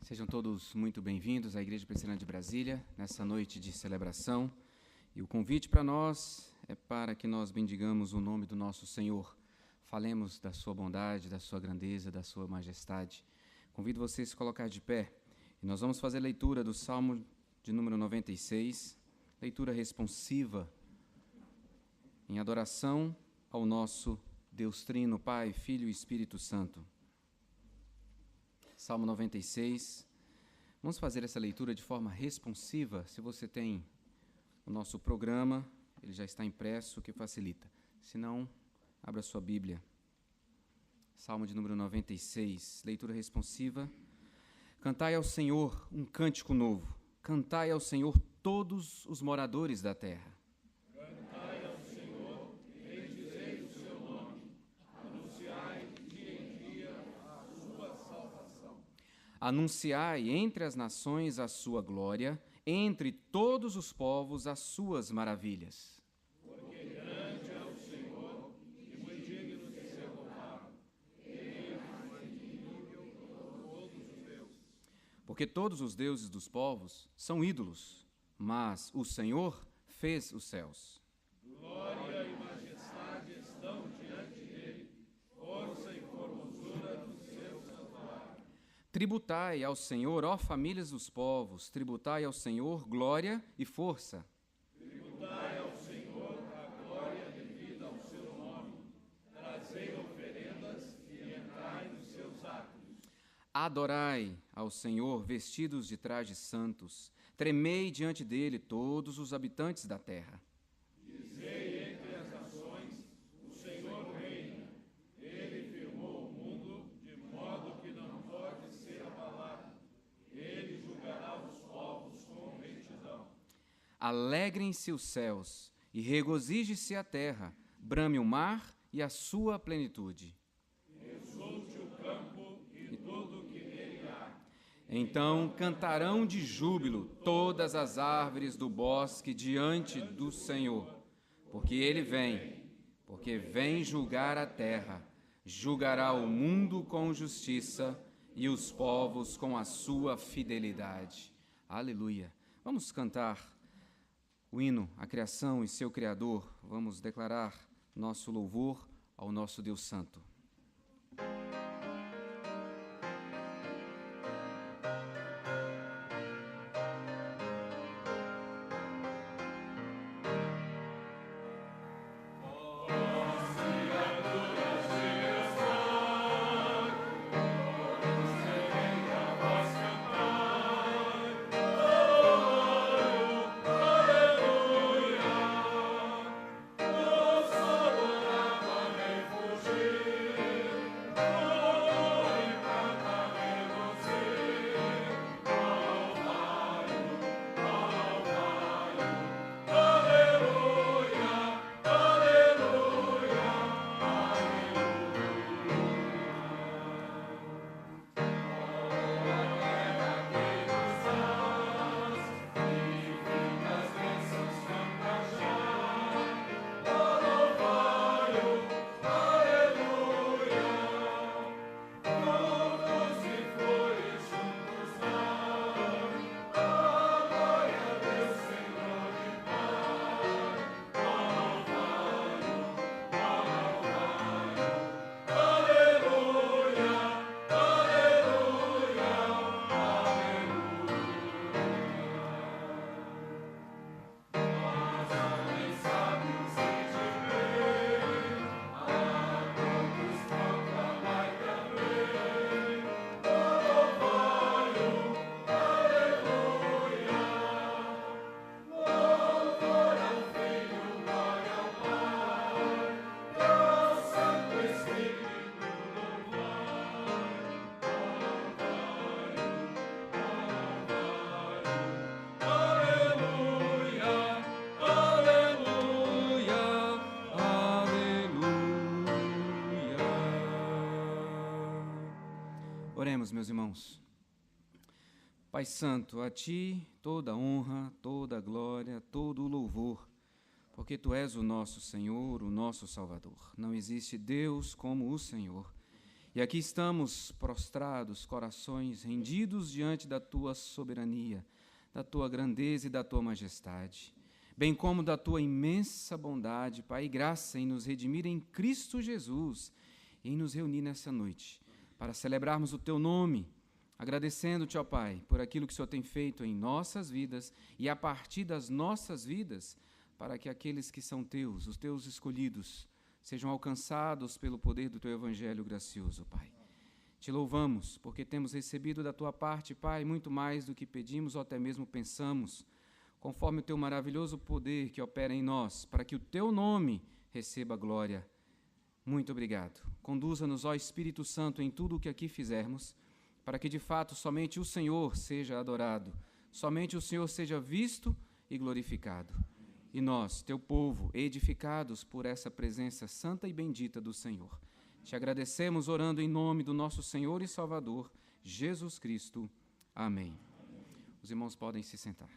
Sejam todos muito bem-vindos à Igreja Presbiteriana de Brasília, nessa noite de celebração. E o convite para nós é para que nós bendigamos o nome do nosso Senhor. Falemos da sua bondade, da sua grandeza, da sua majestade. Convido você a se colocar de pé. E nós vamos fazer a leitura do Salmo de número 96, leitura responsiva, em adoração ao nosso Deus Trino, Pai, Filho e Espírito Santo. Salmo 96. Vamos fazer essa leitura de forma responsiva. Se você tem o nosso programa, ele já está impresso, o que facilita. Se não, abra sua Bíblia. Salmo de número 96, leitura responsiva. Cantai ao Senhor um cântico novo. Cantai ao Senhor todos os moradores da terra. Cantai ao Senhor, bendizei o seu nome. Anunciai dia em dia a sua salvação. Anunciai entre as nações a sua glória, entre todos os povos as suas maravilhas. Porque grande é o Senhor e muito digno de ser louvado. Ele é mais digno que todos os deuses. Porque todos os deuses dos povos são ídolos, mas o Senhor fez os céus. Glória e majestade estão diante dele, força e formosura no seu santuário. Tributai ao Senhor, ó famílias dos povos, tributai ao Senhor glória e força. Tributai ao Senhor a glória devida ao seu nome. Trazei oferendas e entrai nos seus átrios. Adorai ao Senhor vestidos de trajes santos, tremei diante dele todos os habitantes da terra. Dizei entre as nações, o Senhor reina. Ele firmou o mundo de modo que não pode ser abalado. Ele julgará os povos com retidão. Alegrem-se os céus e regozije-se a terra, brame o mar e a sua plenitude. Exulte o campo e tudo o que nele há. Então cantarão de júbilo todas as árvores do bosque diante do Senhor, porque vem julgar a terra, julgará o mundo com justiça e os povos com a sua fidelidade. Aleluia. Vamos cantar o hino à criação e seu Criador. Vamos declarar nosso louvor ao nosso Deus Santo. Oremos, meus irmãos. Pai Santo, a Ti toda a honra, toda a glória, todo o louvor, porque Tu és o nosso Senhor, o nosso Salvador. Não existe Deus como o Senhor. E aqui estamos prostrados, corações rendidos diante da tua soberania, da tua grandeza e da tua majestade, bem como da tua imensa bondade, Pai, e graça em nos redimir em Cristo Jesus, e em nos reunir nessa noite, para celebrarmos o teu nome, agradecendo-te, ó Pai, por aquilo que o Senhor tem feito em nossas vidas e a partir das nossas vidas, para que aqueles que são teus, os teus escolhidos, sejam alcançados pelo poder do teu evangelho gracioso, Pai. Te louvamos, porque temos recebido da tua parte, Pai, muito mais do que pedimos ou até mesmo pensamos, conforme o teu maravilhoso poder que opera em nós, para que o teu nome receba glória. Muito obrigado. Conduza-nos, ó Espírito Santo, em tudo o que aqui fizermos, para que de fato somente o Senhor seja adorado, somente o Senhor seja visto e glorificado. E nós, teu povo, edificados por essa presença santa e bendita do Senhor, te agradecemos orando em nome do nosso Senhor e Salvador, Jesus Cristo. Amém. Os irmãos podem se sentar.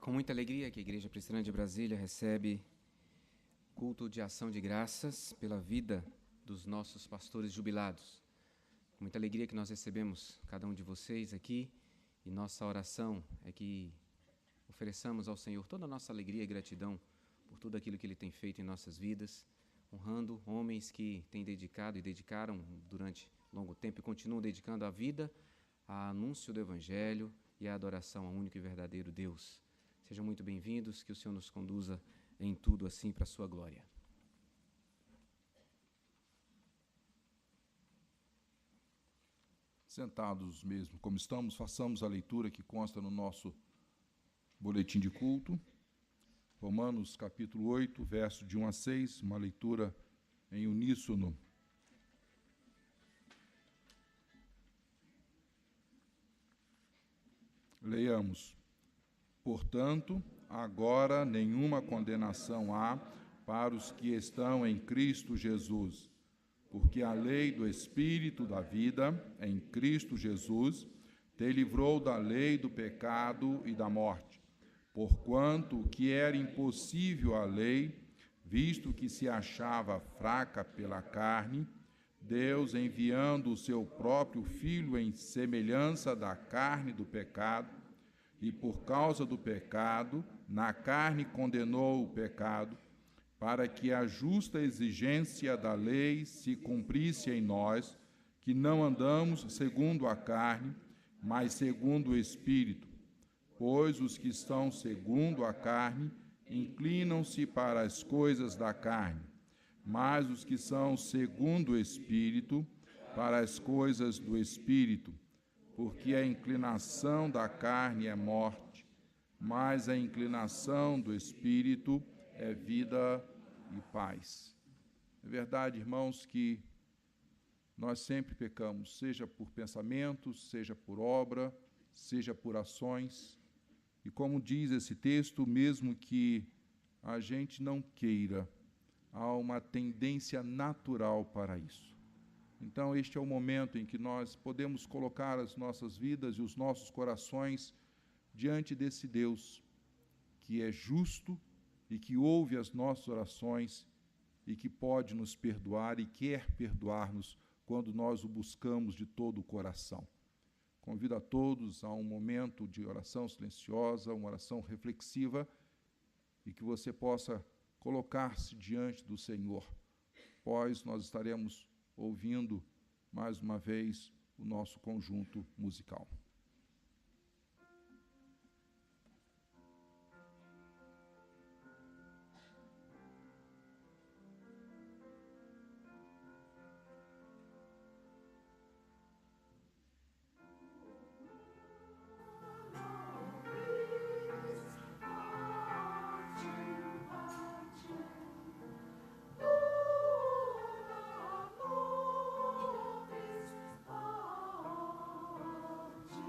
com muita alegria que a Igreja Presbiteriana de Brasília recebe culto de ação de graças pela vida dos nossos pastores jubilados. Com muita alegria que nós recebemos cada um de vocês aqui, e nossa oração é que ofereçamos ao Senhor toda a nossa alegria e gratidão por tudo aquilo que Ele tem feito em nossas vidas, honrando homens que têm dedicado e dedicaram durante longo tempo e continuam dedicando a vida a anúncio do Evangelho e a adoração ao único e verdadeiro Deus. Sejam muito bem-vindos, que o Senhor nos conduza em tudo assim para a sua glória. Sentados mesmo como estamos, façamos a leitura que consta no nosso boletim de culto. Romanos capítulo 8, verso de 1 a 6, uma leitura em uníssono. Leiamos. Portanto, agora nenhuma condenação há para os que estão em Cristo Jesus, porque a lei do Espírito da vida, em Cristo Jesus, te livrou da lei do pecado e da morte. Porquanto o que era impossível à lei, visto que se achava fraca pela carne, Deus, enviando o seu próprio Filho em semelhança da carne do pecado, e por causa do pecado, na carne condenou o pecado, para que a justa exigência da lei se cumprisse em nós, que não andamos segundo a carne, mas segundo o Espírito. Pois os que estão segundo a carne inclinam-se para as coisas da carne, mas os que são segundo o Espírito, para as coisas do Espírito. Porque a inclinação da carne é morte, mas a inclinação do Espírito é vida e paz. É verdade, irmãos, que nós sempre pecamos, seja por pensamentos, seja por obra, seja por ações. E como diz esse texto, mesmo que a gente não queira, há uma tendência natural para isso. Então, este é o momento em que nós podemos colocar as nossas vidas e os nossos corações diante desse Deus que é justo e que ouve as nossas orações e que pode nos perdoar e quer perdoar-nos quando nós o buscamos de todo o coração. Convido a todos a um momento de oração silenciosa, uma oração reflexiva, e que você possa colocar-se diante do Senhor, pois nós estaremos ouvindo mais uma vez o nosso conjunto musical. Oh,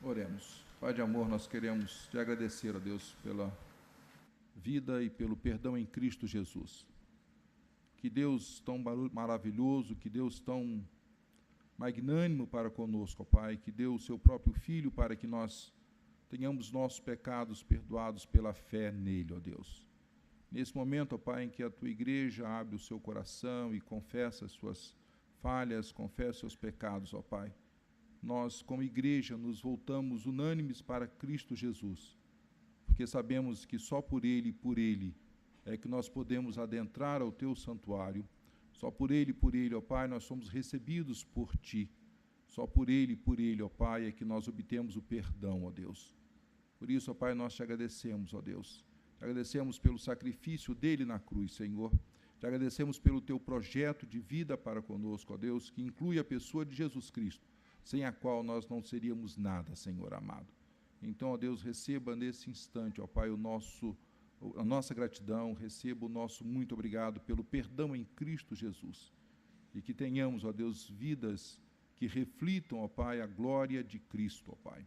Oremos. Pai de amor, nós queremos te agradecer, ó Deus, pela vida e pelo perdão em Cristo Jesus. Que Deus tão maravilhoso, que Deus tão magnânimo para conosco, ó Pai, que deu o seu próprio Filho para que nós tenhamos nossos pecados perdoados pela fé nele, ó Deus. Nesse momento, ó Pai, em que a tua igreja abre o seu coração e confessa as suas falhas, confessa seus pecados, ó Pai, nós, como igreja, nos voltamos unânimes para Cristo Jesus, porque sabemos que só por Ele e por Ele é que nós podemos adentrar ao Teu santuário, só por Ele, ó Pai, nós somos recebidos por Ti, só por Ele, ó Pai, é que nós obtemos o perdão, ó Deus. Por isso, ó Pai, nós te agradecemos, ó Deus, te agradecemos pelo sacrifício dEle na cruz, Senhor, te agradecemos pelo Teu projeto de vida para conosco, ó Deus, que inclui a pessoa de Jesus Cristo, sem a qual nós não seríamos nada, Senhor amado. Então, ó Deus, receba nesse instante, ó Pai, a nossa gratidão, receba o nosso muito obrigado pelo perdão em Cristo Jesus. E que tenhamos, ó Deus, vidas que reflitam, ó Pai, a glória de Cristo, ó Pai.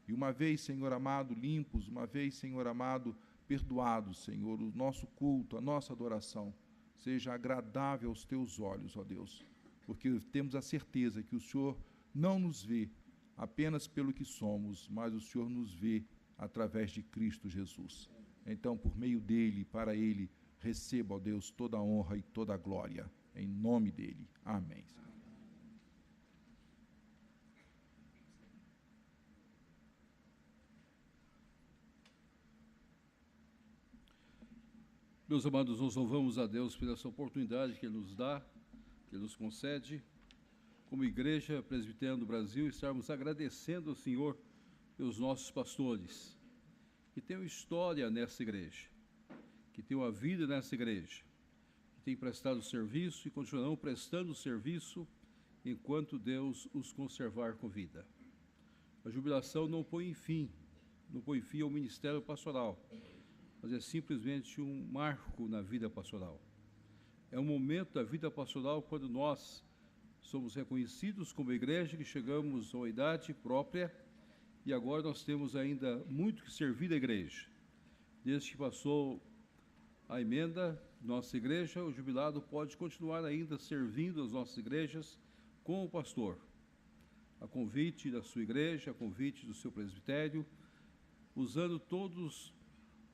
E uma vez, Senhor amado, limpos, uma vez, Senhor amado, perdoados, Senhor, o nosso culto, a nossa adoração, seja agradável aos Teus olhos, ó Deus, porque temos a certeza que o Senhor não nos vê apenas pelo que somos, mas o Senhor nos vê através de Cristo Jesus. Então, por meio dele, para ele, receba, ó Deus, toda a honra e toda a glória, em nome dele. Amém. Meus amados, nós louvamos a Deus pela essa oportunidade que Ele nos dá, que Ele nos concede, como Igreja Presbiteriana do Brasil, estarmos agradecendo ao Senhor pelos nossos pastores, que têm uma história nessa igreja, que têm uma vida nessa igreja, que têm prestado serviço e continuarão prestando serviço enquanto Deus os conservar com vida. A jubilação não põe fim ao ministério pastoral, mas é simplesmente um marco na vida pastoral. É um momento da vida pastoral quando nós somos reconhecidos como igreja, que chegamos a uma idade própria e agora nós temos ainda muito que servir da igreja. Desde que passou a emenda, nossa igreja, o jubilado pode continuar ainda servindo as nossas igrejas como pastor, a convite da sua igreja, a convite do seu presbitério, usando todos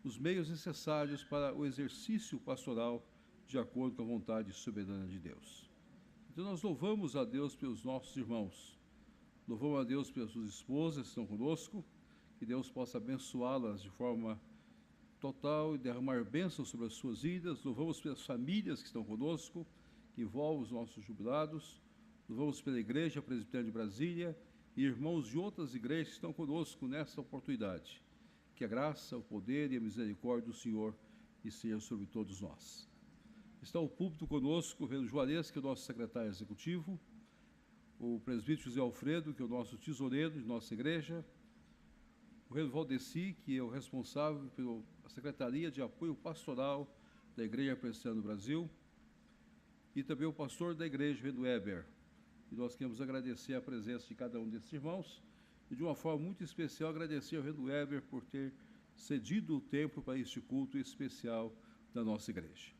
os meios necessários para o exercício pastoral de acordo com a vontade soberana de Deus. Então nós louvamos a Deus pelos nossos irmãos, louvamos a Deus pelas suas esposas que estão conosco, que Deus possa abençoá-las de forma total e derramar bênçãos sobre as suas vidas. Louvamos pelas famílias que estão conosco, que envolvem os nossos jubilados, louvamos pela Igreja Presbiteriana de Brasília e irmãos de outras igrejas que estão conosco nesta oportunidade. Que a graça, o poder e a misericórdia do Senhor estejam sobre todos nós. Está ao púlpito conosco o Reverendo Juarez, que é o nosso secretário executivo, o presbítero José Alfredo, que é o nosso tesoureiro de nossa igreja, o Reverendo Valdeci, que é o responsável pela Secretaria de Apoio Pastoral da Igreja Presbiteriana do Brasil, e também o pastor da igreja, o Reverendo Weber. E nós queremos agradecer a presença de cada um desses irmãos, e de uma forma muito especial agradecer ao Reverendo Weber por ter cedido o tempo para este culto especial da nossa igreja.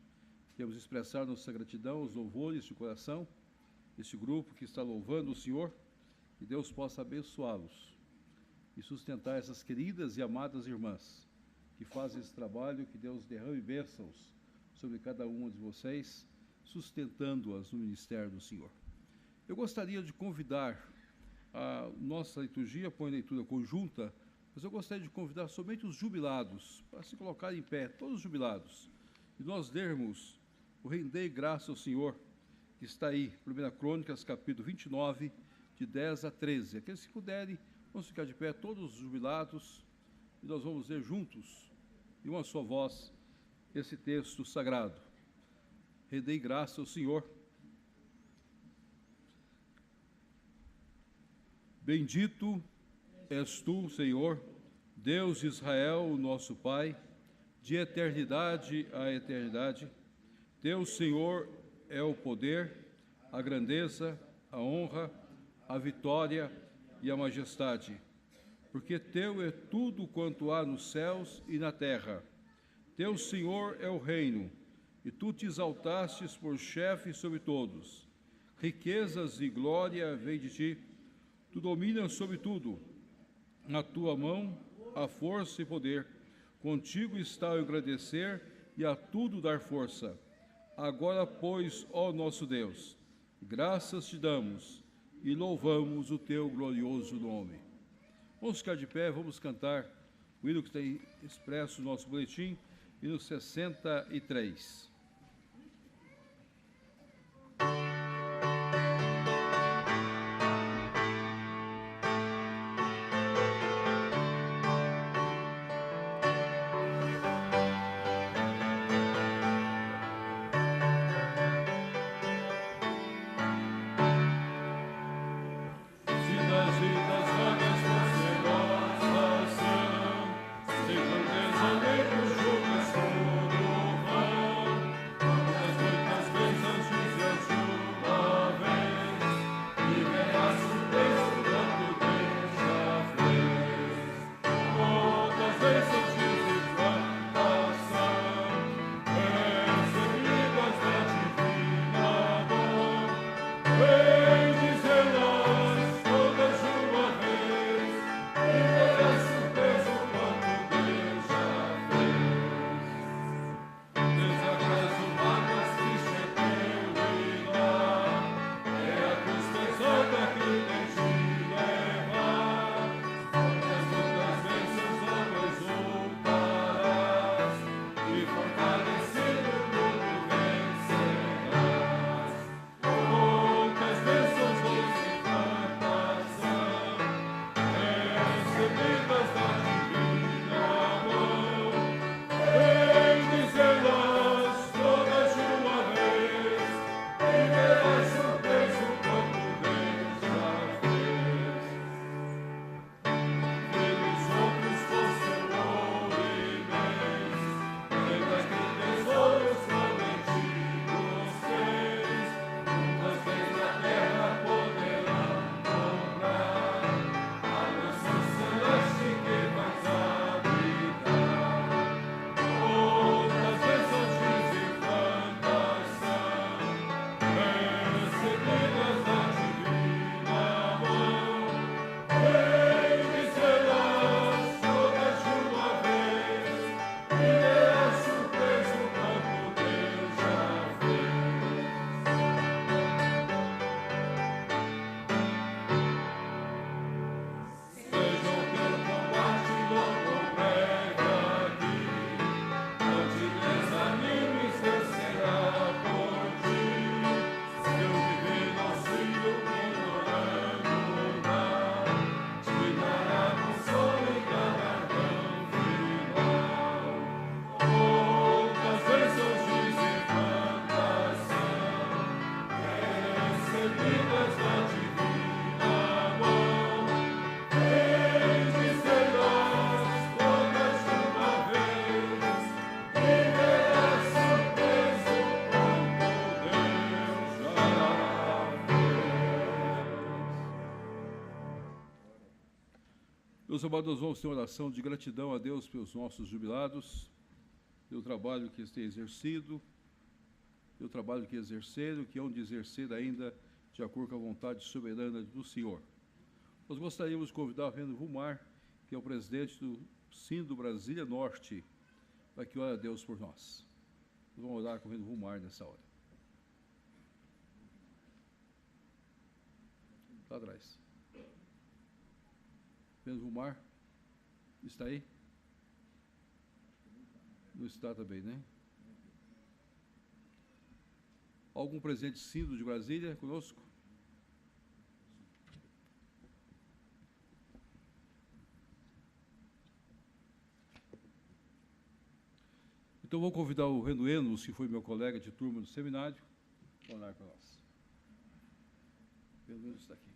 Queremos expressar nossa gratidão aos louvores de coração, este grupo que está louvando o Senhor, que Deus possa abençoá-los e sustentar essas queridas e amadas irmãs que fazem esse trabalho, que Deus derrame bênçãos sobre cada uma de vocês, sustentando-as no ministério do Senhor. Eu gostaria de convidar, a nossa liturgia põe leitura conjunta, mas eu gostaria de convidar somente os jubilados, para se colocar em pé, todos os jubilados, e nós lermos o Rendei Graça ao Senhor, que está aí, 1 Crônicas, capítulo 29, de 10 a 13. Aqueles que puderem, vamos ficar de pé, todos os jubilados, e nós vamos ler juntos, em uma só voz, esse texto sagrado. Rendei graça ao Senhor. Bendito és tu, Senhor, Deus de Israel, nosso Pai, de eternidade a eternidade. Teu, Senhor, é o poder, a grandeza, a honra, a vitória e a majestade. porque teu é tudo quanto há nos céus e na terra. Teu, Senhor, é o reino, e tu te exaltastes por chefe sobre todos. Riquezas e glória vêm de ti, tu dominas sobre tudo. Na tua mão há força e poder, contigo está o engrandecer e a tudo dar força. Agora, pois, ó nosso Deus, graças te damos e louvamos o teu glorioso nome. Vamos ficar de pé, vamos cantar o hino que tem expresso no nosso boletim, hino 63. Meus amados, nós vamos ter uma oração de gratidão a Deus pelos nossos jubilados, pelo trabalho que eles têm exercido, pelo trabalho que exerceram, que hão de exercer ainda de acordo com a vontade soberana do Senhor. Nós gostaríamos de convidar o Reverendo Vumar, que é o presidente do Sindo Brasília Norte, para que ore a Deus por nós. Nós vamos orar com o Reverendo Vumar nessa hora. Lá atrás. Reverendo Vumar, está aí? Não está também, né? Algum presidente Sindo de Brasília conosco? Então vou convidar o Reverendo Enos, que foi meu colega de turma do seminário, para orar para nós. O Reverendo Enos está aqui.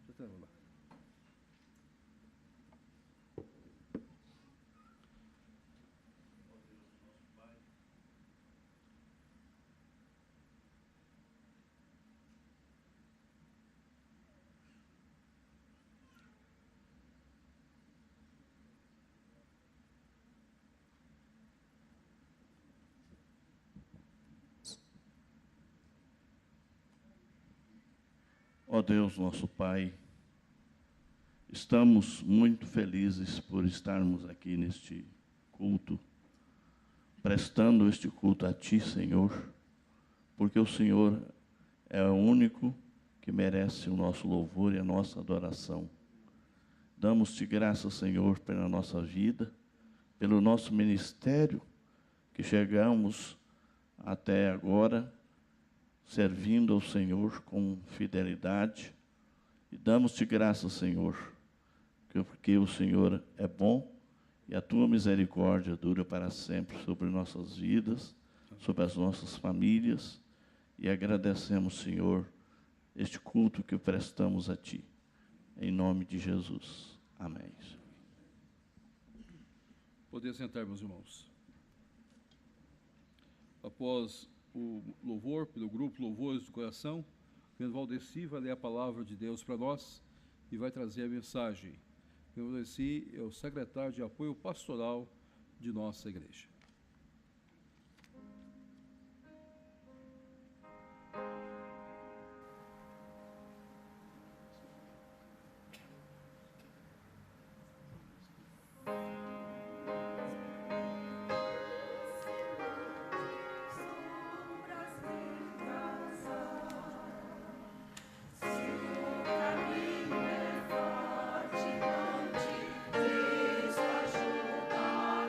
Já está lá. Ó Deus, nosso Pai, estamos muito felizes por estarmos aqui neste culto, prestando este culto a Ti, Senhor, porque o Senhor é o único que merece o nosso louvor e a nossa adoração. Damos-te graças, Senhor, pela nossa vida, pelo nosso ministério, que chegamos até agora, servindo ao Senhor com fidelidade. E damos-te graças, Senhor, porque o Senhor é bom e a Tua misericórdia dura para sempre sobre nossas vidas, sobre as nossas famílias. E agradecemos, Senhor, este culto que prestamos a Ti. Em nome de Jesus. Amém. Poder sentar, meus irmãos. Após o louvor, pelo grupo Louvores do Coração, o irmão Valdeci vai ler a palavra de Deus para nós e vai trazer a mensagem. O irmão Valdeci é o secretário de apoio pastoral de nossa igreja. Cristo ajudará.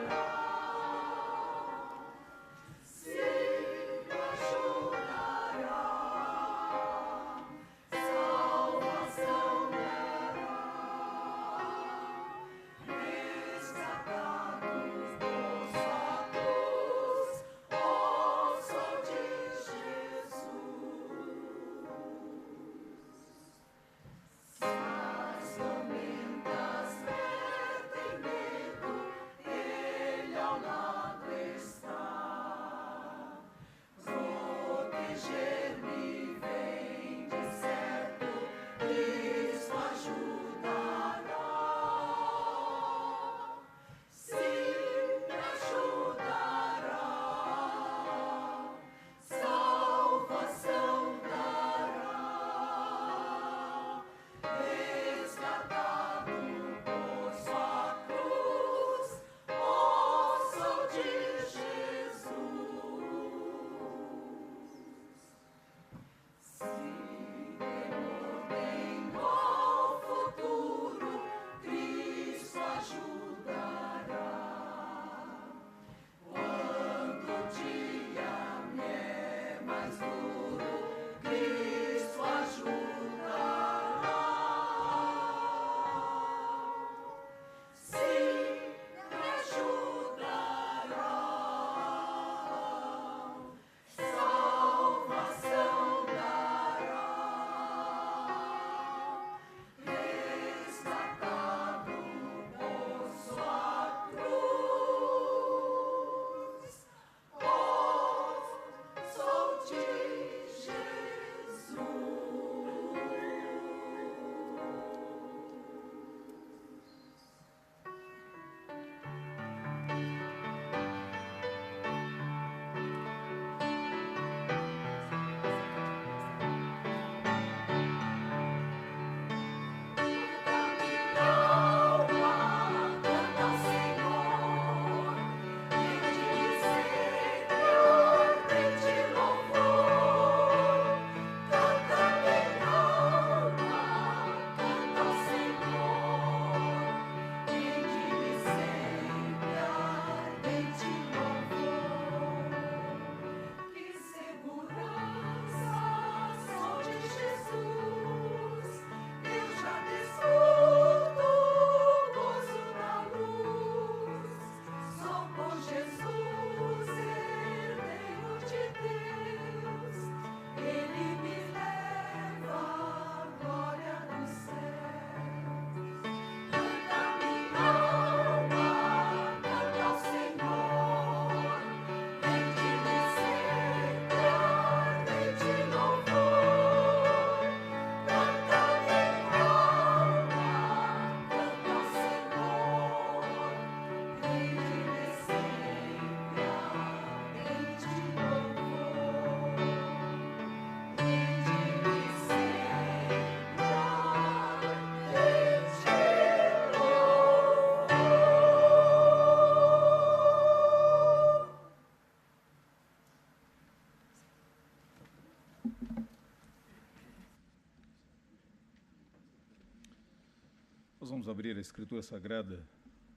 Nós vamos abrir a Escritura Sagrada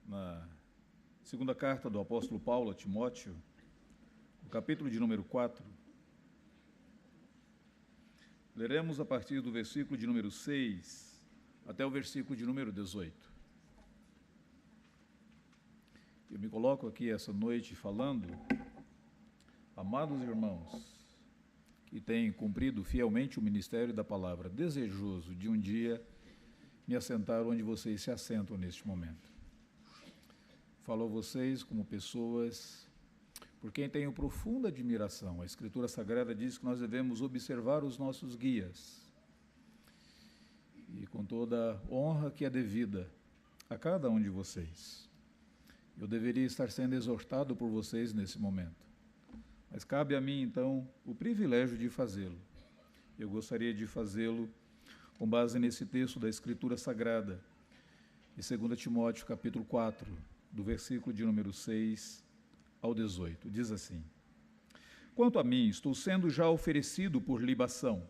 na segunda carta do apóstolo Paulo a Timóteo, no capítulo de número 4. Leremos a partir do versículo de número 6 até o versículo de número 18. Eu me coloco aqui essa noite falando, amados irmãos, que têm cumprido fielmente o ministério da palavra, desejoso de um dia me assentar onde vocês se assentam neste momento. Falo a vocês como pessoas por quem tenho profunda admiração. A Escritura Sagrada diz que nós devemos observar os nossos guias e com toda a honra que é devida a cada um de vocês. Eu deveria estar sendo exortado por vocês nesse momento, mas cabe a mim, então, o privilégio de fazê-lo. Eu gostaria de fazê-lo com base nesse texto da Escritura Sagrada, de 2 Timóteo, capítulo 4, do versículo de número 6 ao 18. Diz assim: Quanto a mim, estou sendo já oferecido por libação,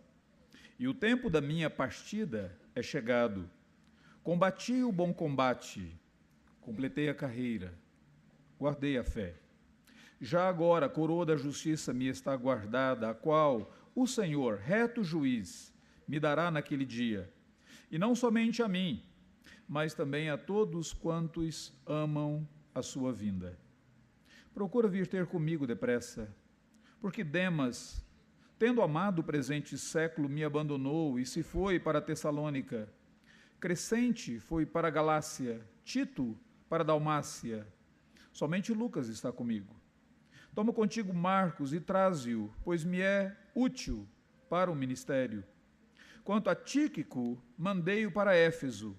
e o tempo da minha partida é chegado. Combati o bom combate, completei a carreira, guardei a fé. Já agora a coroa da justiça me está guardada, a qual o Senhor, reto juiz, me dará naquele dia, e não somente a mim, mas também a todos quantos amam a sua vinda. Procura vir ter comigo depressa, porque Demas, tendo amado o presente século, me abandonou e se foi para Tessalônica. Crescente foi para a Galácia, Tito para a Dalmácia. Somente Lucas está comigo. Toma contigo Marcos e traze-o, pois me é útil para o ministério. Quanto a Tíquico, mandei-o para Éfeso.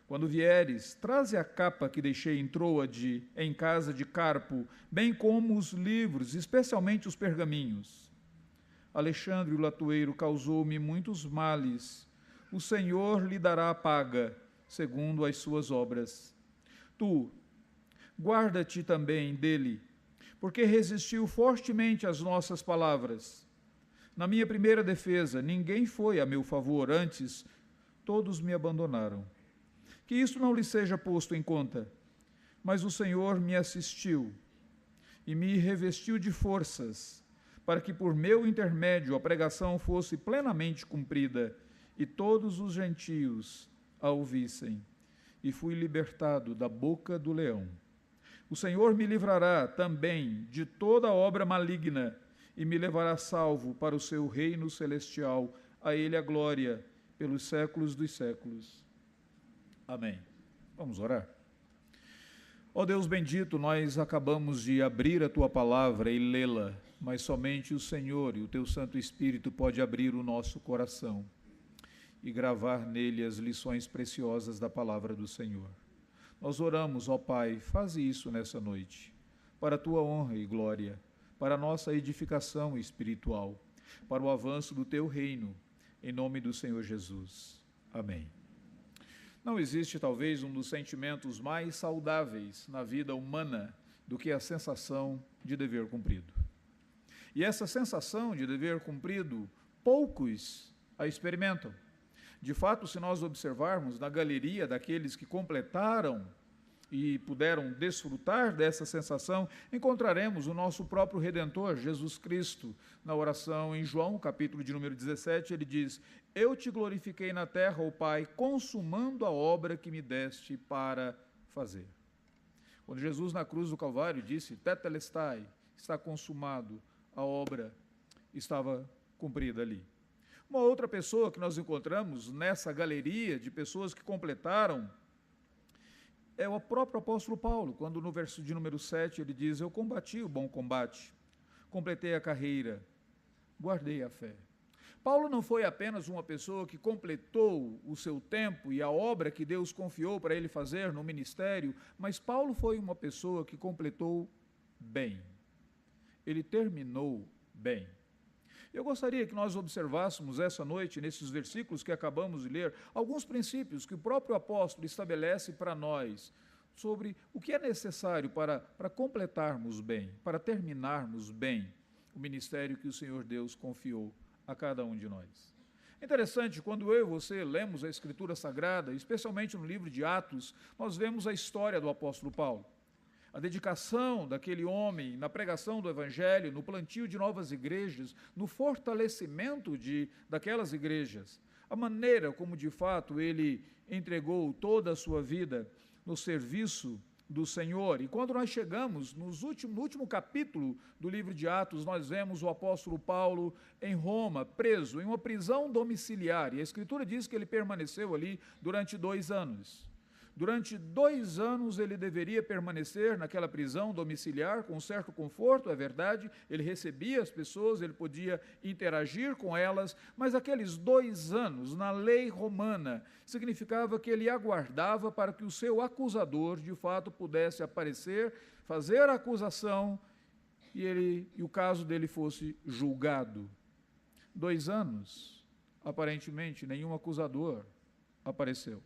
Quando vieres, traze a capa que deixei em Troade, em casa de Carpo, bem como os livros, especialmente os pergaminhos. Alexandre o latoeiro causou-me muitos males. O Senhor lhe dará a paga, segundo as suas obras. Tu, guarda-te também dele, porque resistiu fortemente às nossas palavras. Na minha primeira defesa, ninguém foi a meu favor, antes todos me abandonaram. Que isto não lhe seja posto em conta, mas o Senhor me assistiu e me revestiu de forças, para que por meu intermédio a pregação fosse plenamente cumprida e todos os gentios a ouvissem. E fui libertado da boca do leão. O Senhor me livrará também de toda obra maligna e me levará salvo para o seu reino celestial. A ele a glória pelos séculos dos séculos. Amém. Vamos orar. Ó Deus bendito, nós acabamos de abrir a Tua palavra e lê-la, mas somente o Senhor e o Teu Santo Espírito pode abrir o nosso coração e gravar nele as lições preciosas da palavra do Senhor. Nós oramos, ó Pai, faze isso nessa noite, para a Tua honra e glória, para a nossa edificação espiritual, para o avanço do Teu reino, em nome do Senhor Jesus. Amém. Não existe, talvez, um dos sentimentos mais saudáveis na vida humana do que a sensação de dever cumprido. E essa sensação de dever cumprido, poucos a experimentam. De fato, se nós observarmos na galeria daqueles que completaram e puderam desfrutar dessa sensação, encontraremos o nosso próprio Redentor, Jesus Cristo. Na oração em João, capítulo de número 17, ele diz: Eu te glorifiquei na terra, ó Pai, consumando a obra que me deste para fazer. Quando Jesus na cruz do Calvário disse: Tetelestai, está consumado, a obra estava cumprida ali. Uma outra pessoa que nós encontramos nessa galeria de pessoas que completaram é o próprio apóstolo Paulo, quando no verso de número 7 ele diz: Eu combati o bom combate, completei a carreira, guardei a fé. Paulo não foi apenas uma pessoa que completou o seu tempo e a obra que Deus confiou para ele fazer no ministério, mas Paulo foi uma pessoa que completou bem. Ele terminou bem. Eu gostaria que nós observássemos essa noite, nesses versículos que acabamos de ler, alguns princípios que o próprio apóstolo estabelece para nós sobre o que é necessário para completarmos bem, para terminarmos bem o ministério que o Senhor Deus confiou a cada um de nós. Interessante, quando eu e você lemos a Escritura Sagrada, especialmente no livro de Atos, nós vemos a história do apóstolo Paulo. A dedicação daquele homem na pregação do Evangelho, no plantio de novas igrejas, no fortalecimento daquelas igrejas. A maneira como, de fato, ele entregou toda a sua vida no serviço do Senhor. E quando nós chegamos no último capítulo do livro de Atos, nós vemos o apóstolo Paulo em Roma, preso, em uma prisão domiciliar. E a Escritura diz que ele permaneceu ali durante 2 anos. Durante 2 anos ele deveria permanecer naquela prisão domiciliar com um certo conforto, é verdade, ele recebia as pessoas, ele podia interagir com elas, mas aqueles 2 anos na lei romana significava que ele aguardava para que o seu acusador de fato pudesse aparecer, fazer a acusação e o caso dele fosse julgado. 2 anos, aparentemente nenhum acusador apareceu.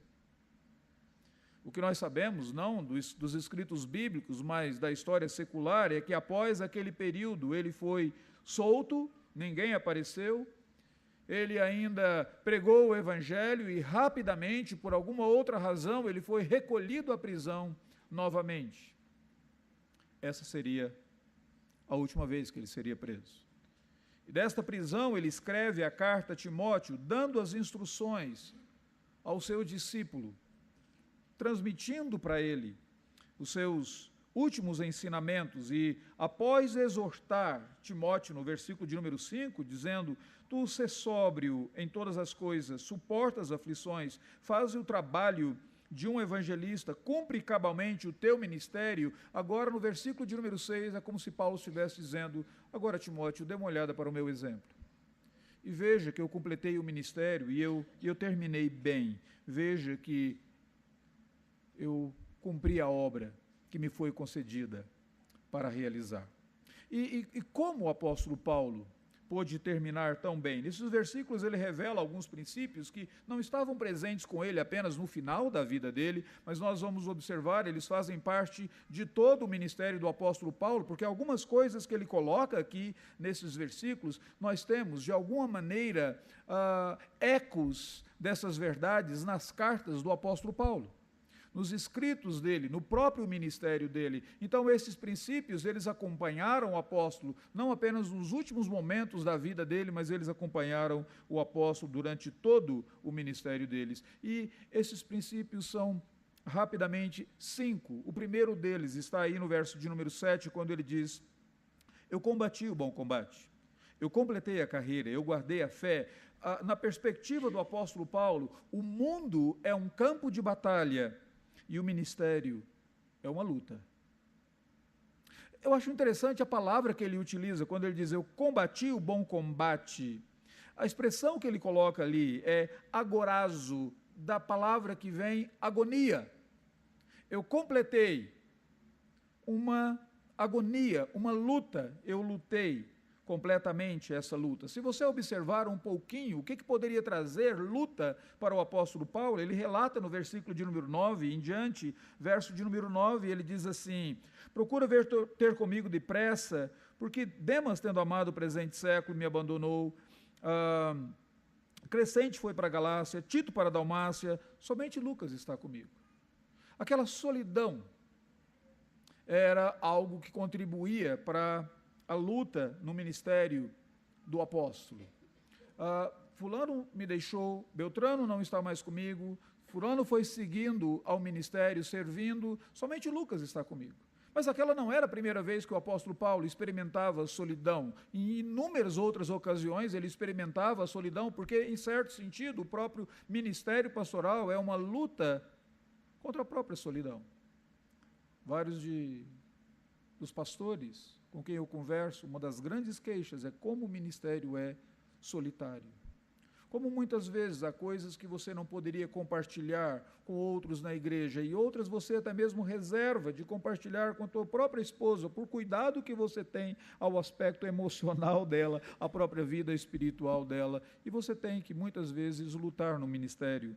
O que nós sabemos, não dos escritos bíblicos, mas da história secular, é que após aquele período ele foi solto, ninguém apareceu, ele ainda pregou o Evangelho e rapidamente, por alguma outra razão, ele foi recolhido à prisão novamente. Essa seria a última vez que ele seria preso. E desta prisão ele escreve a carta a Timóteo, dando as instruções ao seu discípulo, transmitindo para ele os seus últimos ensinamentos e, após exortar Timóteo no versículo de número 5, dizendo: tu sê sóbrio em todas as coisas, suporta as aflições, faz o trabalho de um evangelista, cumpre cabalmente o teu ministério. Agora, no versículo de número 6, é como se Paulo estivesse dizendo: agora, Timóteo, dê uma olhada para o meu exemplo. E veja que eu completei o ministério e eu terminei bem. Veja que eu cumpri a obra que me foi concedida para realizar. E como o apóstolo Paulo pôde terminar tão bem? Nesses versículos ele revela alguns princípios que não estavam presentes com ele apenas no final da vida dele, mas nós vamos observar, eles fazem parte de todo o ministério do apóstolo Paulo, porque algumas coisas que ele coloca aqui nesses versículos, nós temos de alguma maneira ecos dessas verdades nas cartas do apóstolo Paulo, nos escritos dele, no próprio ministério dele. Então, esses princípios, eles acompanharam o apóstolo, não apenas nos últimos momentos da vida dele, mas eles acompanharam o apóstolo durante todo o ministério deles. E esses princípios são, rapidamente, 5. O primeiro deles está aí no verso de número 7, quando ele diz: eu combati o bom combate, eu completei a carreira, eu guardei a fé. Na perspectiva do apóstolo Paulo, o mundo é um campo de batalha, e o ministério é uma luta. Eu acho interessante a palavra que ele utiliza quando ele diz: eu combati o bom combate. A expressão que ele coloca ali é agorazo, da palavra que vem agonia. Eu completei uma agonia, uma luta, eu lutei completamente essa luta. Se você observar um pouquinho, o que poderia trazer luta para o apóstolo Paulo, ele relata no versículo de número 9 em diante, verso de número 9, ele diz assim: procura ter comigo depressa, porque Demas, tendo amado o presente século, me abandonou. Crescente foi para a Galácia, Tito para a Dalmácia, somente Lucas está comigo. Aquela solidão era algo que contribuía para a luta no ministério do apóstolo. Fulano me deixou, Beltrano não está mais comigo, fulano foi seguindo ao ministério, servindo, somente Lucas está comigo. Mas aquela não era a primeira vez que o apóstolo Paulo experimentava solidão. Em inúmeras outras ocasiões ele experimentava a solidão, porque, em certo sentido, o próprio ministério pastoral é uma luta contra a própria solidão. Vários dos pastores com quem eu converso, uma das grandes queixas é como o ministério é solitário. Como muitas vezes há coisas que você não poderia compartilhar com outros na igreja, e outras você até mesmo reserva de compartilhar com a tua própria esposa, por cuidado que você tem ao aspecto emocional dela, à própria vida espiritual dela, e você tem que muitas vezes lutar no ministério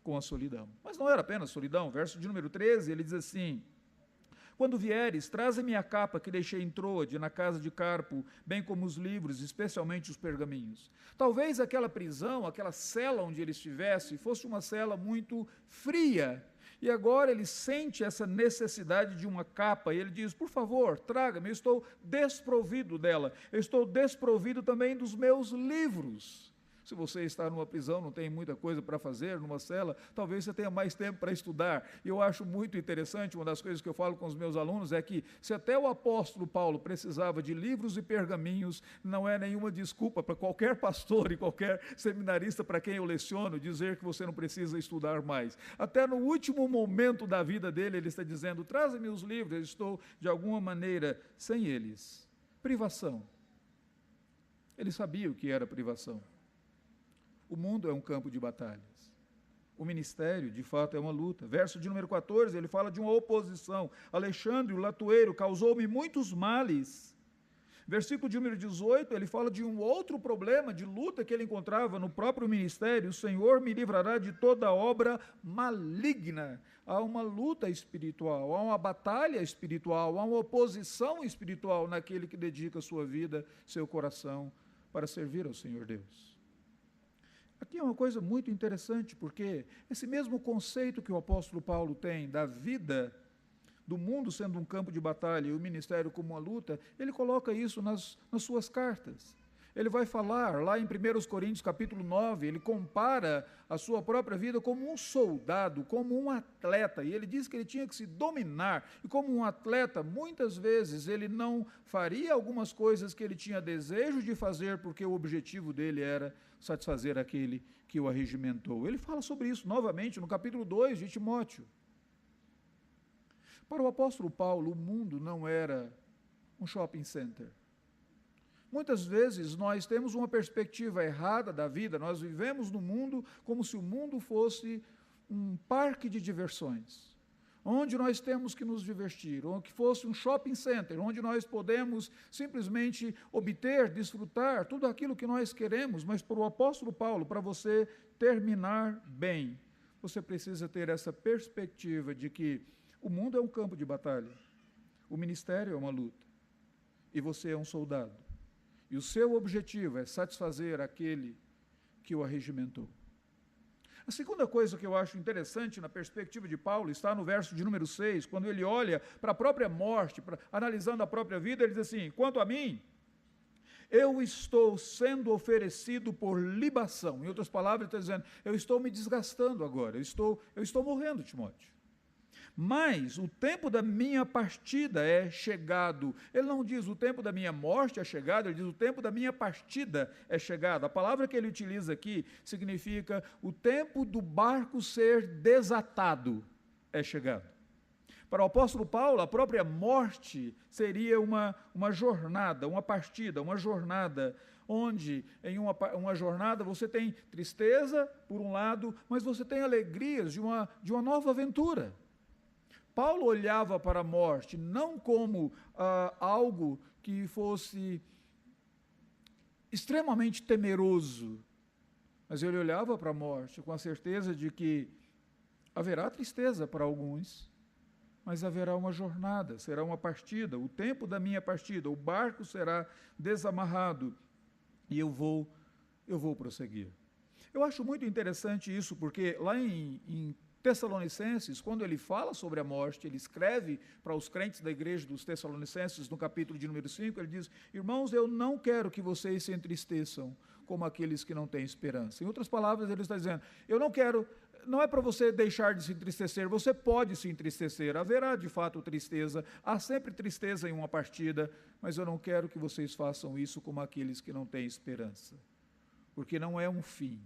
com a solidão. Mas não era apenas solidão. Verso de número 13, ele diz assim: Quando vieres, traze-me a capa que deixei em Troade, na casa de Carpo, bem como os livros, especialmente os pergaminhos. Talvez aquela prisão, aquela cela onde ele estivesse, fosse uma cela muito fria. E agora ele sente essa necessidade de uma capa, e ele diz, por favor, traga-me, eu estou desprovido dela. Eu estou desprovido também dos meus livros. Se você está numa prisão, não tem muita coisa para fazer, numa cela, talvez você tenha mais tempo para estudar. E eu acho muito interessante, uma das coisas que eu falo com os meus alunos é que, se até o apóstolo Paulo precisava de livros e pergaminhos, não é nenhuma desculpa para qualquer pastor e qualquer seminarista para quem eu leciono dizer que você não precisa estudar mais. Até no último momento da vida dele, ele está dizendo, traze-me os livros, eu estou, de alguma maneira, sem eles. Privação. Ele sabia o que era privação. O mundo é um campo de batalhas. O ministério, de fato, é uma luta. Verso de número 14, ele fala de uma oposição. Alexandre, o latoeiro, causou-me muitos males. Versículo de número 18, ele fala de um outro problema de luta que ele encontrava no próprio ministério. O Senhor me livrará de toda obra maligna. Há uma luta espiritual, há uma batalha espiritual, há uma oposição espiritual naquele que dedica sua vida, seu coração, para servir ao Senhor Deus. Aqui é uma coisa muito interessante, porque esse mesmo conceito que o apóstolo Paulo tem da vida, do mundo sendo um campo de batalha e o ministério como uma luta, ele coloca isso nas suas cartas. Ele vai falar lá em 1 Coríntios capítulo 9, ele compara a sua própria vida como um soldado, como um atleta, e ele diz que ele tinha que se dominar, e como um atleta, muitas vezes ele não faria algumas coisas que ele tinha desejo de fazer, porque o objetivo dele era satisfazer aquele que o arregimentou. Ele fala sobre isso novamente no capítulo 2 de Timóteo. Para o apóstolo Paulo, o mundo não era um shopping center. Muitas vezes nós temos uma perspectiva errada da vida, nós vivemos no mundo como se o mundo fosse um parque de diversões, onde nós temos que nos divertir, ou que fosse um shopping center, onde nós podemos simplesmente obter, desfrutar tudo aquilo que nós queremos, mas para o apóstolo Paulo, para você terminar bem, você precisa ter essa perspectiva de que o mundo é um campo de batalha, o ministério é uma luta, e você é um soldado. E o seu objetivo é satisfazer aquele que o arregimentou. A segunda coisa que eu acho interessante na perspectiva de Paulo está no verso de número 6, quando ele olha para a própria morte, analisando a própria vida, ele diz assim, quanto a mim, eu estou sendo oferecido por libação. Em outras palavras, ele está dizendo, eu estou me desgastando agora, eu estou morrendo, Timóteo. Mas o tempo da minha partida é chegado. Ele não diz o tempo da minha morte é chegado, ele diz o tempo da minha partida é chegado. A palavra que ele utiliza aqui significa o tempo do barco ser desatado é chegado. Para o apóstolo Paulo, a própria morte seria uma jornada, uma partida, uma jornada, onde em uma jornada você tem tristeza, por um lado, mas você tem alegrias de uma nova aventura. Paulo olhava para a morte não como algo que fosse extremamente temeroso, mas ele olhava para a morte com a certeza de que haverá tristeza para alguns, mas haverá uma jornada, será uma partida, o tempo da minha partida, o barco será desamarrado e eu vou prosseguir. Eu acho muito interessante isso, porque lá em Tessalonicenses, quando ele fala sobre a morte, ele escreve para os crentes da igreja dos Tessalonicenses, no capítulo de número 5, ele diz, irmãos, eu não quero que vocês se entristeçam como aqueles que não têm esperança. Em outras palavras, ele está dizendo, não é para você deixar de se entristecer, você pode se entristecer, haverá de fato tristeza, há sempre tristeza em uma partida, mas eu não quero que vocês façam isso como aqueles que não têm esperança, porque não é um fim.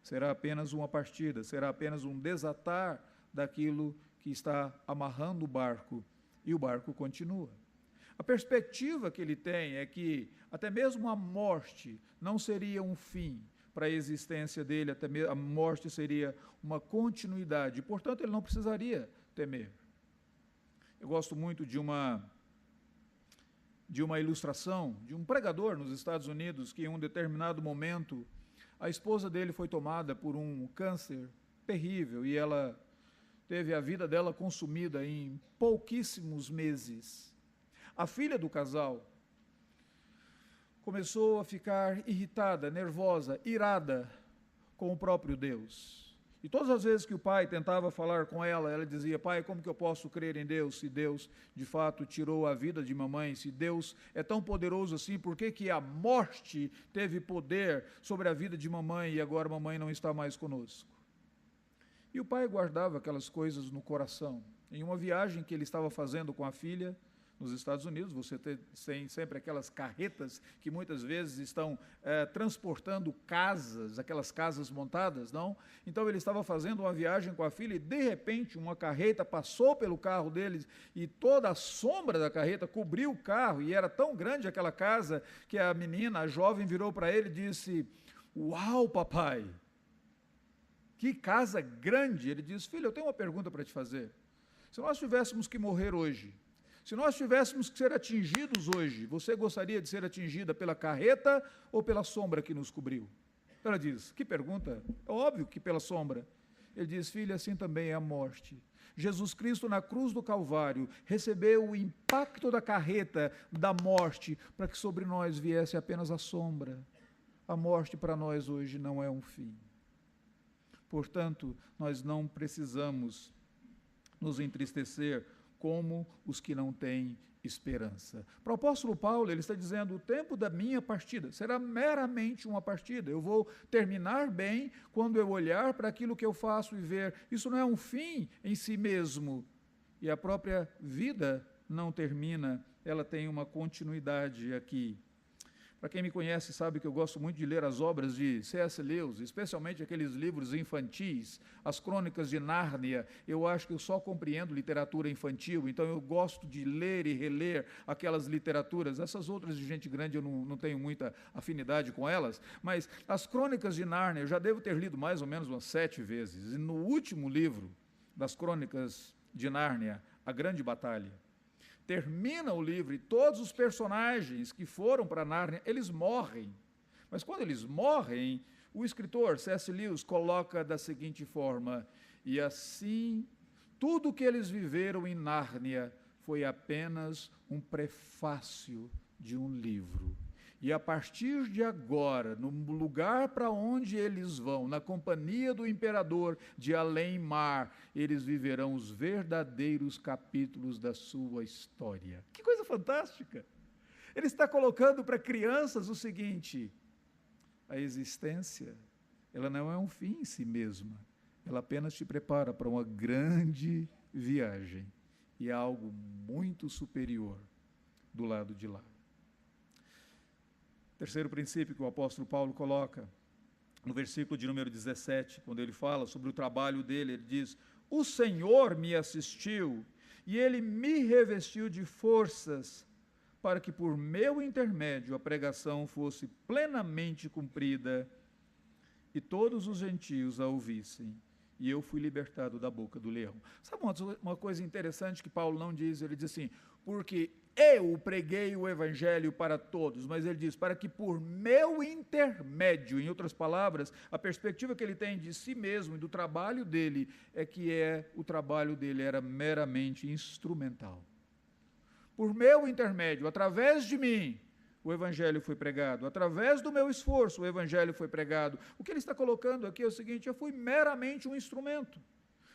Será apenas uma partida, será apenas um desatar daquilo que está amarrando o barco, e o barco continua. A perspectiva que ele tem é que até mesmo a morte não seria um fim para a existência dele, até mesmo a morte seria uma continuidade, portanto ele não precisaria temer. Eu gosto muito de uma ilustração de um pregador nos Estados Unidos que em um determinado momento a esposa dele foi tomada por um câncer terrível e ela teve a vida dela consumida em pouquíssimos meses. A filha do casal começou a ficar irritada, nervosa, irada com o próprio Deus. E todas as vezes que o pai tentava falar com ela, ela dizia: pai, como que eu posso crer em Deus, se Deus de fato tirou a vida de mamãe, se Deus é tão poderoso assim, por que que a morte teve poder sobre a vida de mamãe e agora mamãe não está mais conosco? E o pai guardava aquelas coisas no coração. Em uma viagem que ele estava fazendo com a filha, nos Estados Unidos, você tem sempre aquelas carretas que muitas vezes estão transportando casas, aquelas casas montadas, não? Então ele estava fazendo uma viagem com a filha e de repente uma carreta passou pelo carro deles e toda a sombra da carreta cobriu o carro e era tão grande aquela casa que a menina, a jovem, virou para ele e disse: uau, papai, que casa grande! Ele disse: filho, eu tenho uma pergunta para te fazer. Se nós tivéssemos que morrer hoje, se nós tivéssemos que ser atingidos hoje, você gostaria de ser atingida pela carreta ou pela sombra que nos cobriu? Ela diz: que pergunta? É óbvio que pela sombra. Ele diz: filha, assim também é a morte. Jesus Cristo na cruz do Calvário recebeu o impacto da carreta da morte para que sobre nós viesse apenas a sombra. A morte para nós hoje não é um fim. Portanto, nós não precisamos nos entristecer como os que não têm esperança. Para o apóstolo Paulo, ele está dizendo: o tempo da minha partida será meramente uma partida. Eu vou terminar bem quando eu olhar para aquilo que eu faço e ver. Isso não é um fim em si mesmo. E a própria vida não termina, ela tem uma continuidade aqui. Para quem me conhece sabe que eu gosto muito de ler as obras de C.S. Lewis, especialmente aqueles livros infantis, as Crônicas de Nárnia. Eu acho que eu só compreendo literatura infantil, então eu gosto de ler e reler aquelas literaturas. Essas outras de gente grande eu não tenho muita afinidade com elas, mas as Crônicas de Nárnia eu já devo ter lido mais ou menos umas 7 vezes. E no último livro das Crônicas de Nárnia, A Grande Batalha, termina o livro e todos os personagens que foram para Nárnia, eles morrem. Mas quando eles morrem, o escritor C.S. Lewis coloca da seguinte forma: e assim, tudo o que eles viveram em Nárnia foi apenas um prefácio de um livro. E a partir de agora, no lugar para onde eles vão, na companhia do imperador de além-mar, eles viverão os verdadeiros capítulos da sua história. Que coisa fantástica! Ele está colocando para crianças o seguinte: a existência, ela não é um fim em si mesma, ela apenas te prepara para uma grande viagem e algo muito superior do lado de lá. Terceiro princípio que o apóstolo Paulo coloca, no versículo de número 17, quando ele fala sobre o trabalho dele, ele diz: o Senhor me assistiu e ele me revestiu de forças para que por meu intermédio a pregação fosse plenamente cumprida e todos os gentios a ouvissem. E eu fui libertado da boca do leão. Sabe uma coisa interessante que Paulo não diz? Ele diz assim: porque eu preguei o evangelho para todos, mas ele diz, para que por meu intermédio, em outras palavras, a perspectiva que ele tem de si mesmo e do trabalho dele, o trabalho dele era meramente instrumental. Por meu intermédio, através de mim, o evangelho foi pregado, através do meu esforço, o evangelho foi pregado. O que ele está colocando aqui é o seguinte: eu fui meramente um instrumento.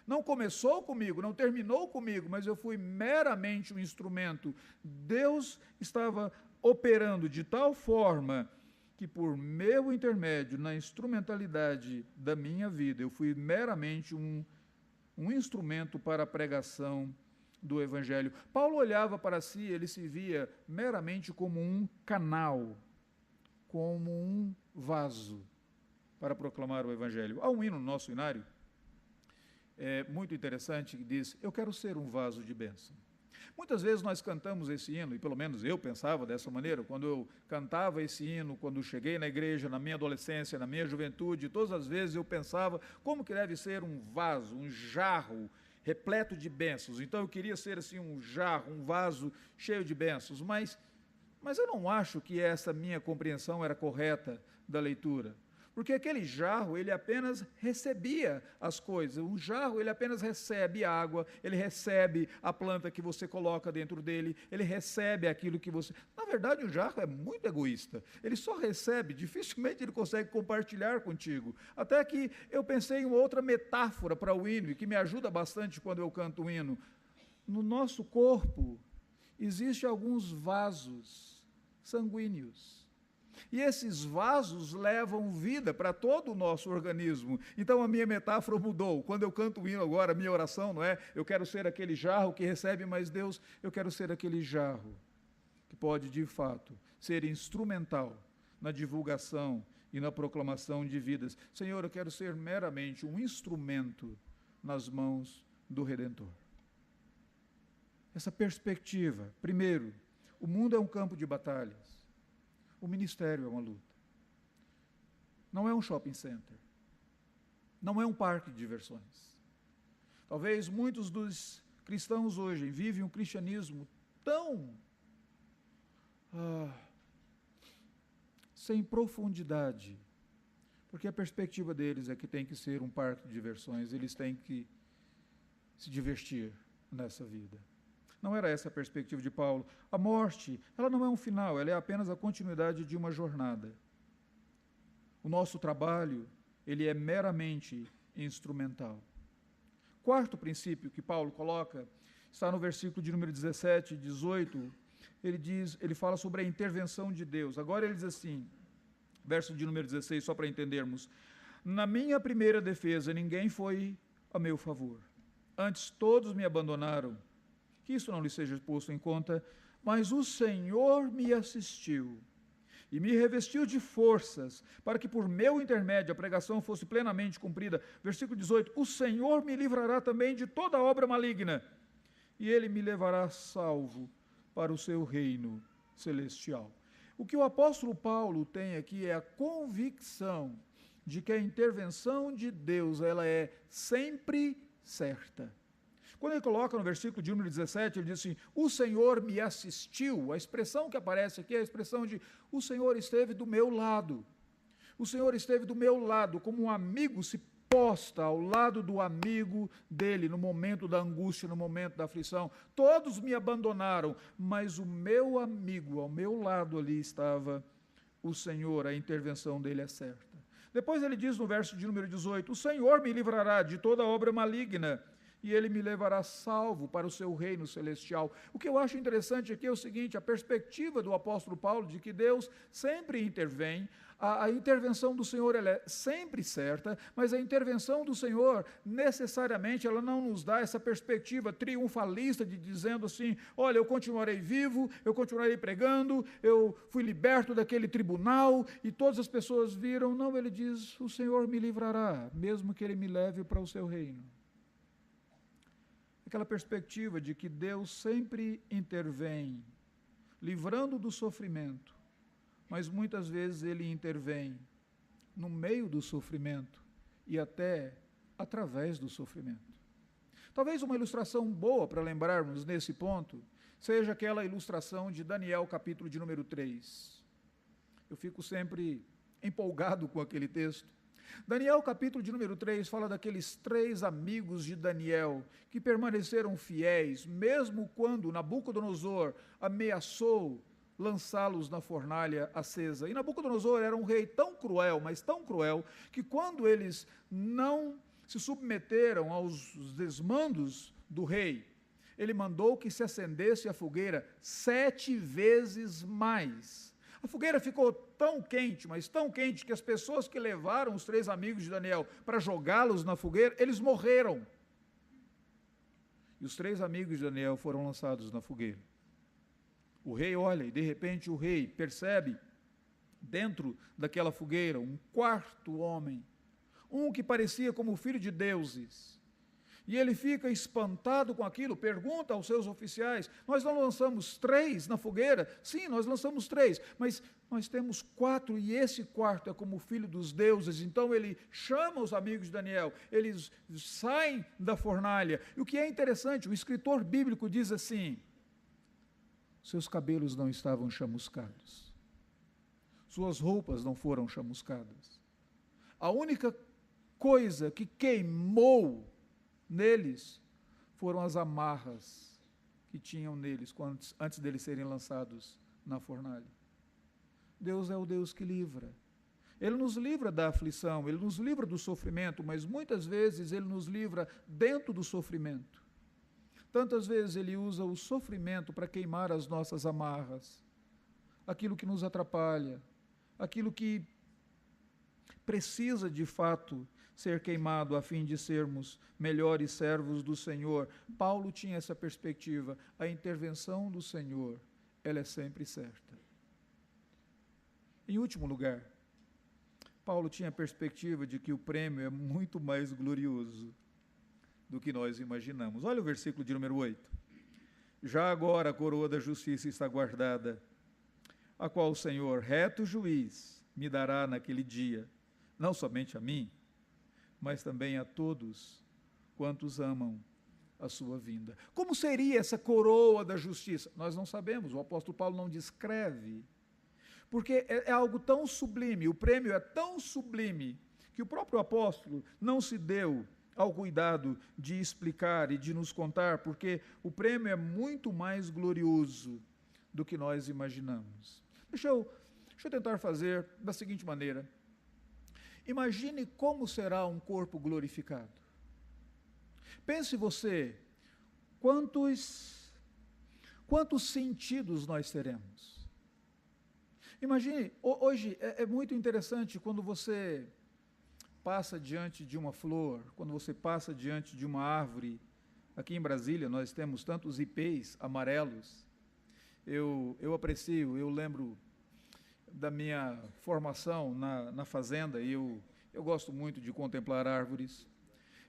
Não começou comigo, não terminou comigo, mas eu fui meramente um instrumento. Deus estava operando de tal forma que por meu intermédio, na instrumentalidade da minha vida, eu fui meramente um instrumento para a pregação do Evangelho. Paulo olhava para si, ele se via meramente como um canal, como um vaso para proclamar o Evangelho. Há um hino no nosso hinário, muito interessante, que diz: eu quero ser um vaso de bênção. Muitas vezes nós cantamos esse hino, e pelo menos eu pensava dessa maneira, quando eu cantava esse hino, quando cheguei na igreja, na minha adolescência, na minha juventude, todas as vezes eu pensava como que deve ser um vaso, um jarro repleto de bênçãos. Então eu queria ser assim um jarro, um vaso cheio de bênçãos, mas eu não acho que essa minha compreensão era correta da leitura. Porque aquele jarro, ele apenas recebia as coisas. O jarro, ele apenas recebe água, ele recebe a planta que você coloca dentro dele, ele recebe aquilo que você... Na verdade, o jarro é muito egoísta. Ele só recebe, dificilmente ele consegue compartilhar contigo. Até que eu pensei em outra metáfora para o hino, que me ajuda bastante quando eu canto o hino. No nosso corpo, existem alguns vasos sanguíneos. E esses vasos levam vida para todo o nosso organismo. Então a minha metáfora mudou. Quando eu canto o hino agora, a minha oração não é eu quero ser aquele jarro que recebe mais Deus, eu quero ser aquele jarro que pode, de fato, ser instrumental na divulgação e na proclamação de vidas. Senhor, eu quero ser meramente um instrumento nas mãos do Redentor. Essa perspectiva, primeiro, o mundo é um campo de batalhas. O ministério é uma luta. Não é um shopping center. Não é um parque de diversões. Talvez muitos dos cristãos hoje vivem um cristianismo tão sem profundidade, porque a perspectiva deles é que tem que ser um parque de diversões, eles têm que se divertir nessa vida. Não era essa a perspectiva de Paulo. A morte, ela não é um final, ela é apenas a continuidade de uma jornada. O nosso trabalho, ele é meramente instrumental. Quarto princípio que Paulo coloca, está no versículo de número 17 e 18, ele fala sobre a intervenção de Deus. Agora ele diz assim, verso de número 16, só para entendermos: na minha primeira defesa, ninguém foi a meu favor. Antes todos me abandonaram. Que isso não lhe seja posto em conta, mas o Senhor me assistiu e me revestiu de forças, para que por meu intermédio a pregação fosse plenamente cumprida. Versículo 18, o Senhor me livrará também de toda obra maligna, e Ele me levará salvo para o seu reino celestial. O que o apóstolo Paulo tem aqui é a convicção de que a intervenção de Deus, ela é sempre certa. Quando ele coloca no versículo de número 17, ele diz assim, o Senhor me assistiu. A expressão que aparece aqui é a expressão de, o Senhor esteve do meu lado. O Senhor esteve do meu lado, como um amigo se posta ao lado do amigo dele, no momento da angústia, no momento da aflição. Todos me abandonaram, mas o meu amigo, ao meu lado ali estava o Senhor, a intervenção dele é certa. Depois ele diz no verso de número 18, o Senhor me livrará de toda obra maligna, e Ele me levará salvo para o seu reino celestial. O que eu acho interessante aqui é o seguinte, a perspectiva do apóstolo Paulo de que Deus sempre intervém, a intervenção do Senhor ela é sempre certa, mas a intervenção do Senhor, necessariamente, ela não nos dá essa perspectiva triunfalista de dizendo assim, olha, eu continuarei vivo, eu continuarei pregando, eu fui liberto daquele tribunal, e todas as pessoas viram. Não, ele diz, o Senhor me livrará, mesmo que Ele me leve para o seu reino. Aquela perspectiva de que Deus sempre intervém, livrando do sofrimento, mas muitas vezes Ele intervém no meio do sofrimento e até através do sofrimento. Talvez uma ilustração boa para lembrarmos nesse ponto seja aquela ilustração de Daniel, capítulo de número 3. Eu fico sempre empolgado com aquele texto. Daniel, capítulo de número 3, fala daqueles 3 amigos de Daniel que permaneceram fiéis, mesmo quando Nabucodonosor ameaçou lançá-los na fornalha acesa. E Nabucodonosor era um rei tão cruel, mas tão cruel, que quando eles não se submeteram aos desmandos do rei, ele mandou que se acendesse a fogueira 7 vezes mais. A fogueira ficou tão quente, mas tão quente, que as pessoas que levaram os 3 amigos de Daniel para jogá-los na fogueira, eles morreram. E os 3 amigos de Daniel foram lançados na fogueira. O rei olha e, de repente, o rei percebe, dentro daquela fogueira, um 4º homem, um que parecia como filho de deuses. E ele fica espantado com aquilo, pergunta aos seus oficiais, nós não lançamos 3 na fogueira? Sim, nós lançamos 3, mas nós temos 4 e esse 4º é como filho dos deuses. Então ele chama os amigos de Daniel, eles saem da fornalha. E o que é interessante, o escritor bíblico diz assim, seus cabelos não estavam chamuscados, suas roupas não foram chamuscadas, A única coisa que queimou neles foram as amarras que tinham neles antes deles serem lançados na fornalha. Deus é o Deus que livra. Ele nos livra da aflição, Ele nos livra do sofrimento, mas muitas vezes Ele nos livra dentro do sofrimento. Tantas vezes Ele usa o sofrimento para queimar as nossas amarras, aquilo que nos atrapalha, aquilo que precisa de fato ser queimado a fim de sermos melhores servos do Senhor. Paulo tinha essa perspectiva. A intervenção do Senhor, ela é sempre certa. Em último lugar, Paulo tinha a perspectiva de que o prêmio é muito mais glorioso do que nós imaginamos. Olha o versículo de número 8. Já agora a coroa da justiça está guardada, a qual o Senhor, reto juiz, me dará naquele dia, não somente a mim, mas também a todos quantos amam a sua vinda. Como seria essa coroa da justiça? Nós não sabemos, o apóstolo Paulo não descreve, porque é algo tão sublime, o prêmio é tão sublime, que o próprio apóstolo não se deu ao cuidado de explicar e de nos contar, porque o prêmio é muito mais glorioso do que nós imaginamos. Deixa eu tentar fazer da seguinte maneira. Imagine como será um corpo glorificado. Pense você, quantos sentidos nós teremos? Imagine, hoje é muito interessante quando você passa diante de uma flor, quando você passa diante de uma árvore. Aqui em Brasília nós temos tantos ipês amarelos. Eu aprecio, eu lembro da minha formação na fazenda, e eu gosto muito de contemplar árvores.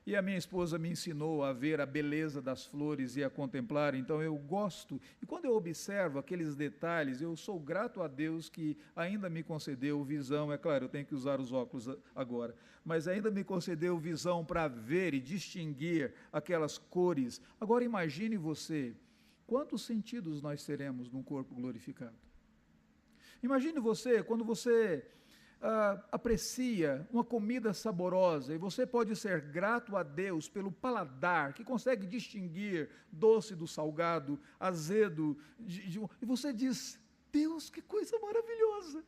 E a minha esposa me ensinou a ver a beleza das flores e a contemplar, então eu gosto. E quando eu observo aqueles detalhes, eu sou grato a Deus que ainda me concedeu visão. É claro, eu tenho que usar os óculos agora, mas ainda me concedeu visão para ver e distinguir aquelas cores. Agora imagine você, quantos sentidos nós teremos num corpo glorificado? Imagine você, quando você aprecia uma comida saborosa, e você pode ser grato a Deus pelo paladar, que consegue distinguir doce do salgado, azedo, e você diz, Deus, que coisa maravilhosa!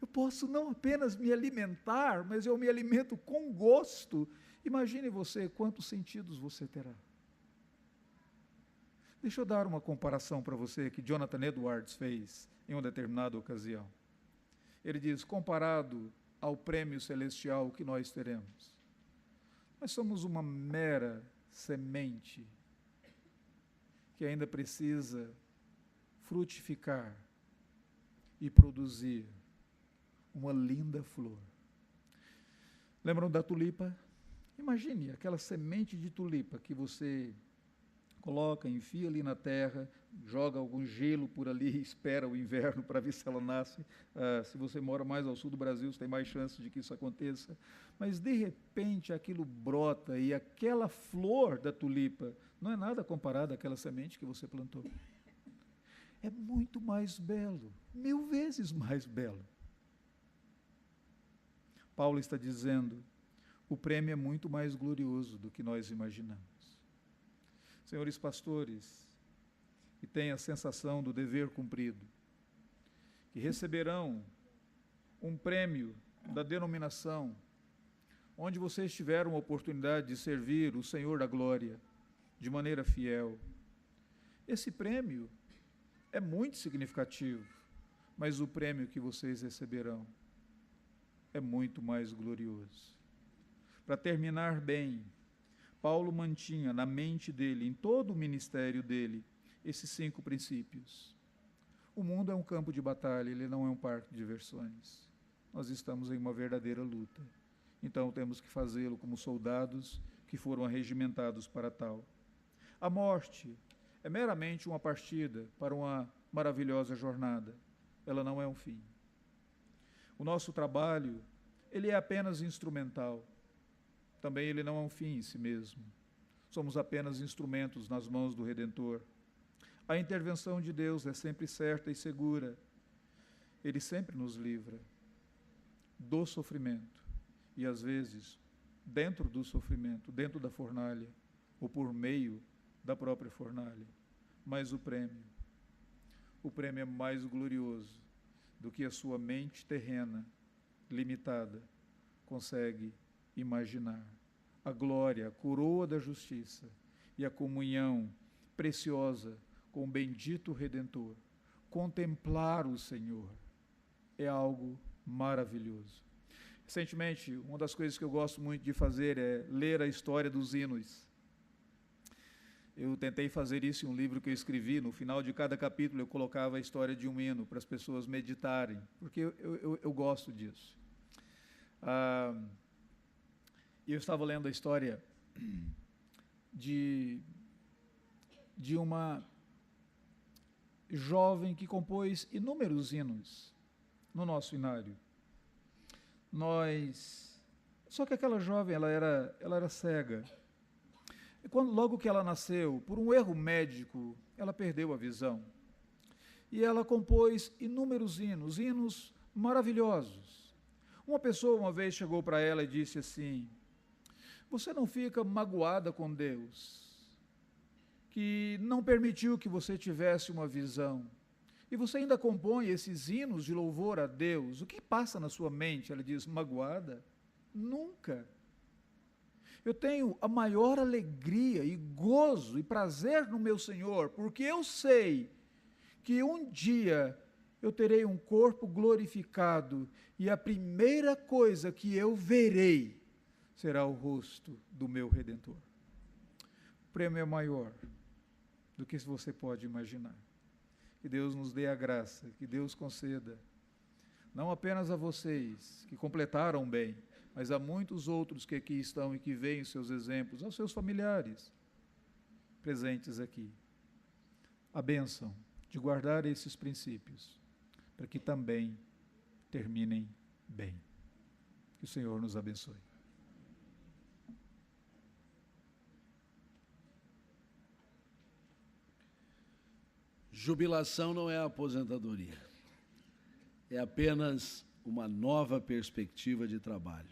Eu posso não apenas me alimentar, mas eu me alimento com gosto. Imagine você, quantos sentidos você terá. Deixa eu dar uma comparação para você que Jonathan Edwards fez em uma determinada ocasião. Ele diz, comparado ao prêmio celestial que nós teremos, nós somos uma mera semente que ainda precisa frutificar e produzir uma linda flor. Lembram da tulipa? Imagine aquela semente de tulipa que você coloca, enfia ali na terra, joga algum gelo por ali, espera o inverno para ver se ela nasce. Se você mora mais ao sul do Brasil, você tem mais chance de que isso aconteça. Mas, de repente, aquilo brota e aquela flor da tulipa não é nada comparada àquela semente que você plantou. É muito mais belo, 1000 vezes mais belo. Paulo está dizendo, o prêmio é muito mais glorioso do que nós imaginamos. Senhores pastores, que têm a sensação do dever cumprido, que receberão um prêmio da denominação, onde vocês tiveram a oportunidade de servir o Senhor da glória de maneira fiel. Esse prêmio é muito significativo, mas o prêmio que vocês receberão é muito mais glorioso. Para terminar bem, Paulo mantinha na mente dele, em todo o ministério dele, esses 5 princípios. O mundo é um campo de batalha, ele não é um parque de diversões. Nós estamos em uma verdadeira luta. Então temos que fazê-lo como soldados que foram arregimentados para tal. A morte é meramente uma partida para uma maravilhosa jornada. Ela não é um fim. O nosso trabalho, ele é apenas instrumental. Também ele não é um fim em si mesmo. Somos apenas instrumentos nas mãos do Redentor. A intervenção de Deus é sempre certa e segura. Ele sempre nos livra do sofrimento e às vezes dentro do sofrimento, dentro da fornalha, ou por meio da própria fornalha. Mas o prêmio é mais glorioso do que a sua mente terrena, limitada, consegue imaginar. A glória, a coroa da justiça e a comunhão preciosa com o bendito Redentor. Contemplar o Senhor é algo maravilhoso. Recentemente, uma das coisas que eu gosto muito de fazer é ler a história dos hinos. Eu tentei fazer isso em um livro que eu escrevi. No final de cada capítulo eu colocava a história de um hino para as pessoas meditarem, porque eu gosto disso. Eu estava lendo a história de uma jovem que compôs inúmeros hinos no nosso inário. Só que aquela jovem, ela era cega. E logo que ela nasceu, por um erro médico, ela perdeu a visão. E ela compôs inúmeros hinos maravilhosos. Uma pessoa uma vez chegou para ela e disse assim: você não fica magoada com Deus, que não permitiu que você tivesse uma visão, e você ainda compõe esses hinos de louvor a Deus? O que passa na sua mente? Ela diz: magoada? Nunca. Eu tenho a maior alegria e gozo e prazer no meu Senhor, porque eu sei que um dia eu terei um corpo glorificado e a primeira coisa que eu verei será o rosto do meu Redentor. O prêmio é maior do que você pode imaginar. Que Deus nos dê a graça, que Deus conceda, não apenas a vocês que completaram bem, mas há muitos outros que aqui estão e que veem os seus exemplos, aos seus familiares presentes aqui, a bênção de guardar esses princípios, para que também terminem bem. Que o Senhor nos abençoe. Jubilação não é aposentadoria, é apenas uma nova perspectiva de trabalho.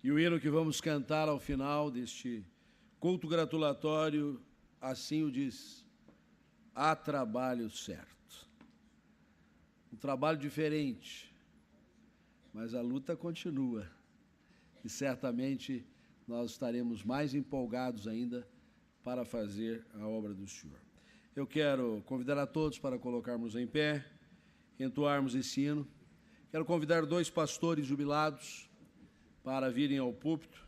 E o hino que vamos cantar ao final deste culto gratulatório, assim o diz: há trabalho certo. Um trabalho diferente, mas a luta continua. E certamente nós estaremos mais empolgados ainda para fazer a obra do Senhor. Eu quero convidar a todos para colocarmos em pé, entoarmos esse hino. Quero convidar 2 pastores jubilados para virem ao púlpito.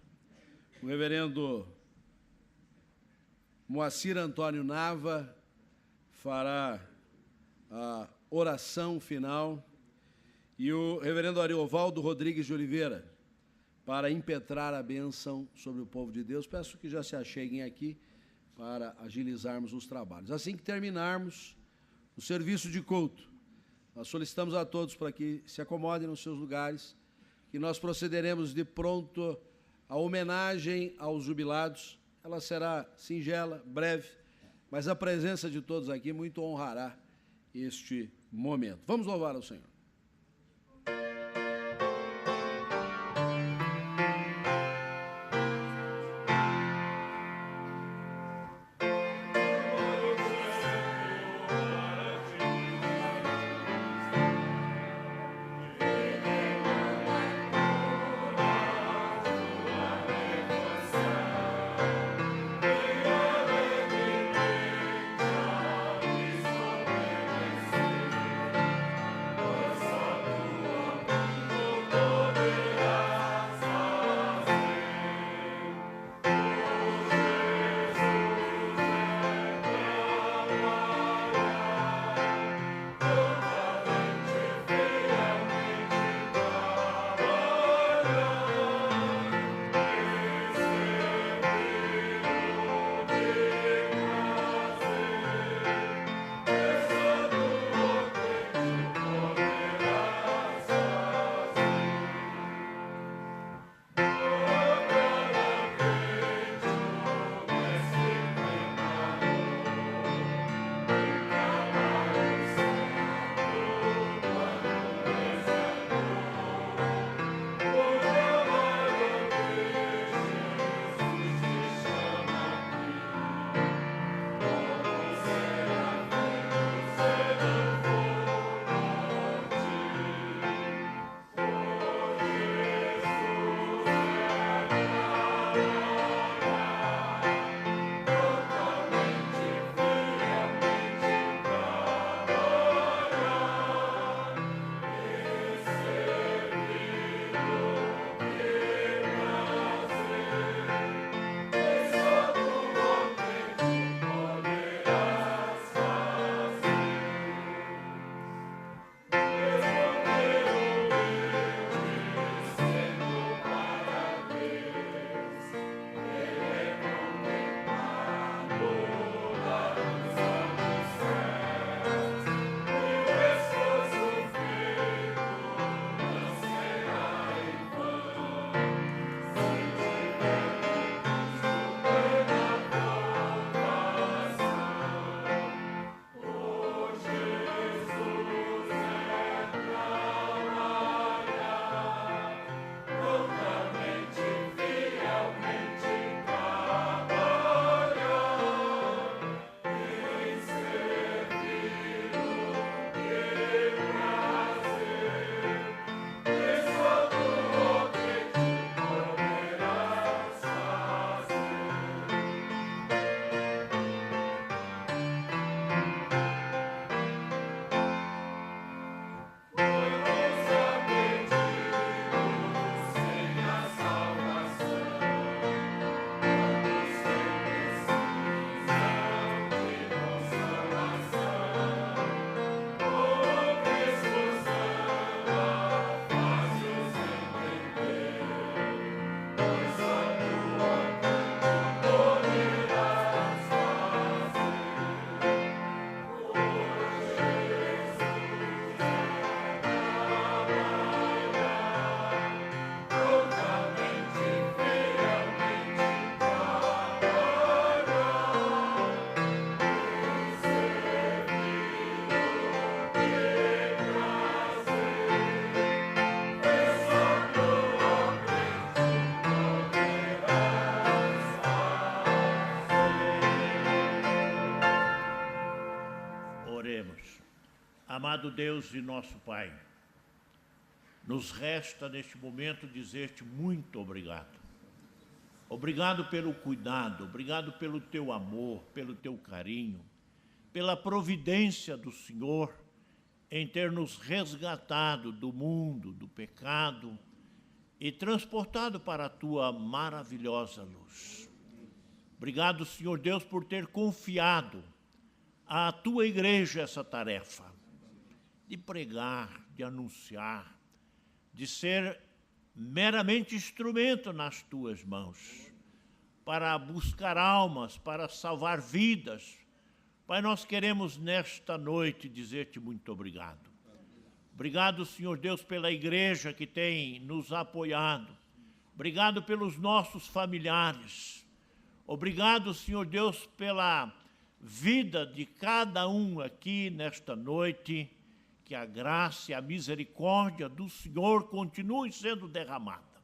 O reverendo Moacir Antônio Nava fará a oração final e o reverendo Ariovaldo Rodrigues de Oliveira para impetrar a bênção sobre o povo de Deus. Peço que já se acheguem aqui para agilizarmos os trabalhos. Assim que terminarmos o serviço de culto, nós solicitamos a todos para que se acomodem nos seus lugares, que nós procederemos de pronto à homenagem aos jubilados. Ela será singela, breve, mas a presença de todos aqui muito honrará este momento. Vamos louvar ao Senhor. Oh, Amado Deus e nosso Pai, nos resta neste momento dizer-te muito obrigado. Obrigado pelo cuidado, obrigado pelo teu amor, pelo teu carinho, pela providência do Senhor em ter nos resgatado do mundo, do pecado e transportado para a tua maravilhosa luz. Obrigado, Senhor Deus, por ter confiado à tua igreja essa tarefa de pregar, de anunciar, de ser meramente instrumento nas tuas mãos, para buscar almas, para salvar vidas. Pai, nós queremos nesta noite dizer-te muito obrigado. Obrigado, Senhor Deus, pela igreja que tem nos apoiado. Obrigado pelos nossos familiares. Obrigado, Senhor Deus, pela vida de cada um aqui nesta noite. Que a graça e a misericórdia do Senhor continuem sendo derramada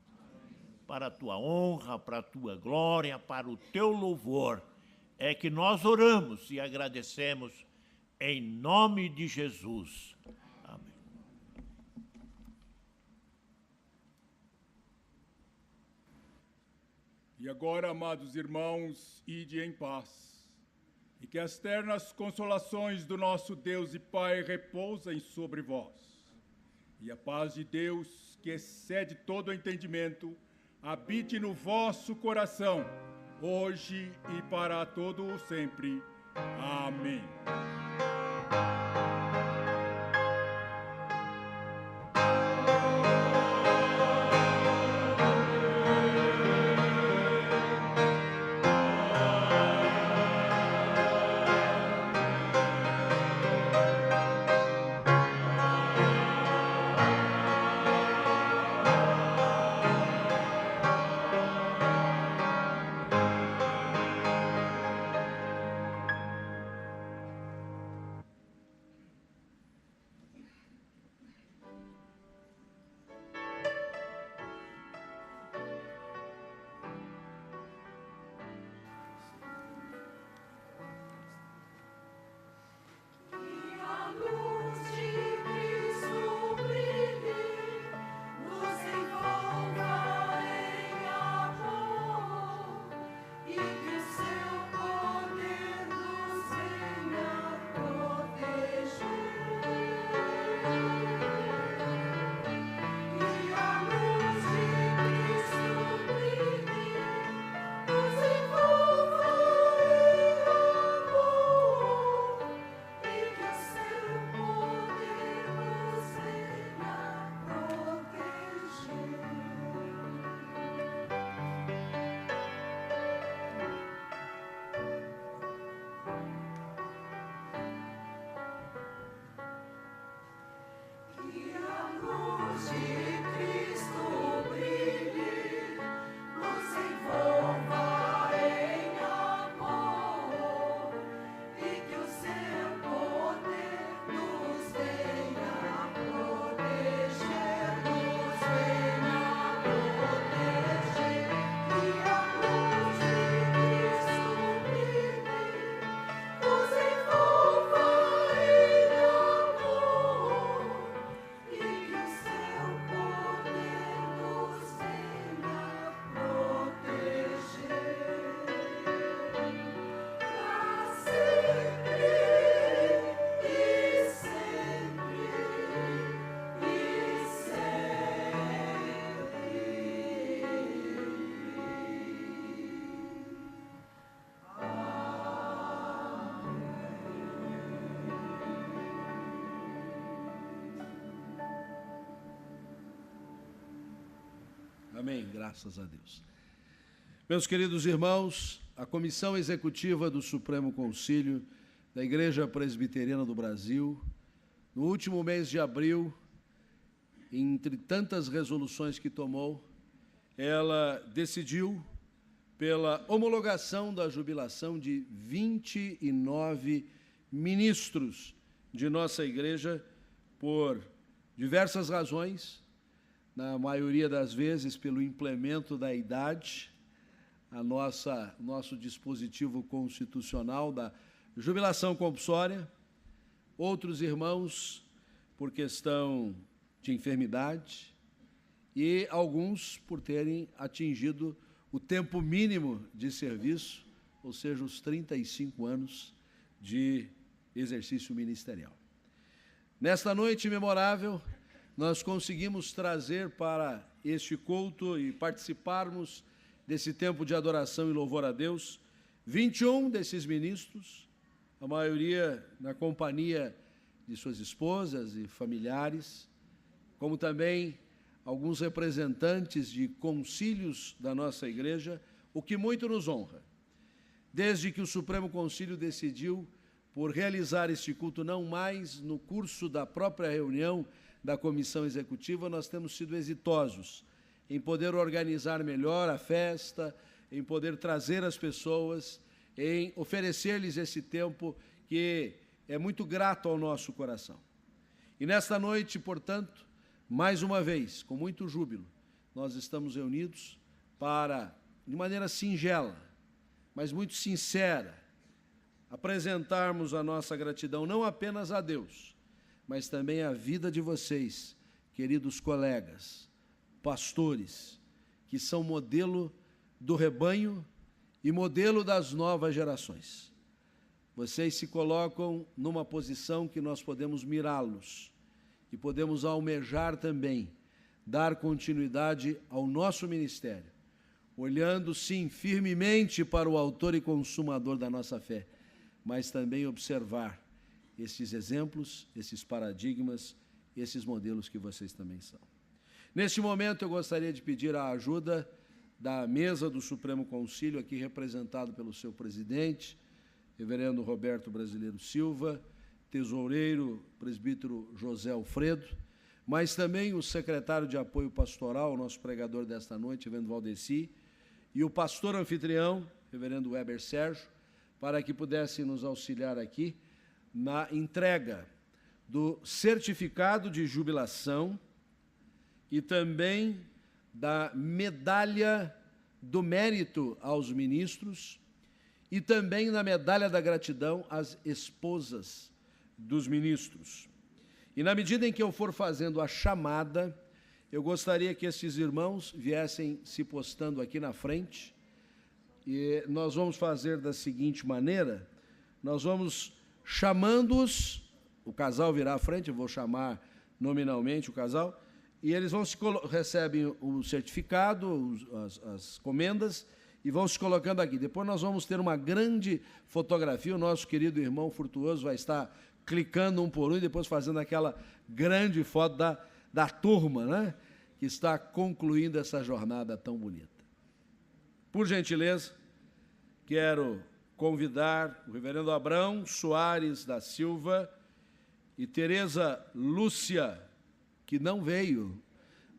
para a tua honra, para a tua glória, para o teu louvor. É que nós oramos e agradecemos em nome de Jesus. Amém. E agora, amados irmãos, ide em paz. E que as ternas consolações do nosso Deus e Pai repousem sobre vós. E a paz de Deus, que excede todo o entendimento, habite no vosso coração, hoje e para todo o sempre. Amém. Amém, graças a Deus. Meus queridos irmãos, a Comissão Executiva do Supremo Concílio da Igreja Presbiteriana do Brasil, no último mês de abril, entre tantas resoluções que tomou, ela decidiu pela homologação da jubilação de 29 ministros de nossa igreja por diversas razões, na maioria das vezes pelo implemento da idade, nosso dispositivo constitucional da jubilação compulsória. Outros irmãos por questão de enfermidade e alguns por terem atingido o tempo mínimo de serviço, ou seja, os 35 anos de exercício ministerial. Nesta noite memorável, nós conseguimos trazer para este culto e participarmos desse tempo de adoração e louvor a Deus 21 desses ministros, a maioria na companhia de suas esposas e familiares, como também alguns representantes de concílios da nossa igreja, o que muito nos honra. Desde que o Supremo Concílio decidiu por realizar este culto não mais no curso da própria reunião da comissão executiva, nós temos sido exitosos em poder organizar melhor a festa, em poder trazer as pessoas, em oferecer-lhes esse tempo que é muito grato ao nosso coração. E nesta noite, portanto, mais uma vez, com muito júbilo, nós estamos reunidos para, de maneira singela, mas muito sincera, apresentarmos a nossa gratidão não apenas a Deus, mas também à vida de vocês, queridos colegas, pastores, que são modelo do rebanho e modelo das novas gerações. Vocês se colocam numa posição que nós podemos mirá-los e podemos almejar também dar continuidade ao nosso ministério, olhando, sim, firmemente para o autor e consumador da nossa fé, mas também observar esses exemplos, esses paradigmas, esses modelos que vocês também são. Neste momento, eu gostaria de pedir a ajuda da mesa do Supremo Concílio, aqui representado pelo seu presidente, reverendo Roberto Brasileiro Silva, tesoureiro, presbítero José Alfredo, mas também o secretário de apoio pastoral, nosso pregador desta noite, reverendo Valdeci, e o pastor anfitrião, reverendo Weber Sérgio, para que pudessem nos auxiliar aqui na entrega do certificado de jubilação e também da medalha do mérito aos ministros e também na medalha da gratidão às esposas dos ministros. E na medida em que eu for fazendo a chamada, eu gostaria que esses irmãos viessem se postando aqui na frente, e nós vamos fazer da seguinte maneira: nós vamos chamando-os, o casal virá à frente, eu vou chamar nominalmente o casal, e eles vão recebem o certificado, as comendas, e vão se colocando aqui. Depois nós vamos ter uma grande fotografia, o nosso querido irmão Frutuoso vai estar clicando um por um e depois fazendo aquela grande foto da turma, né, que está concluindo essa jornada tão bonita. Por gentileza, quero convidar o reverendo Abrão Soares da Silva e Tereza Lúcia, que não veio,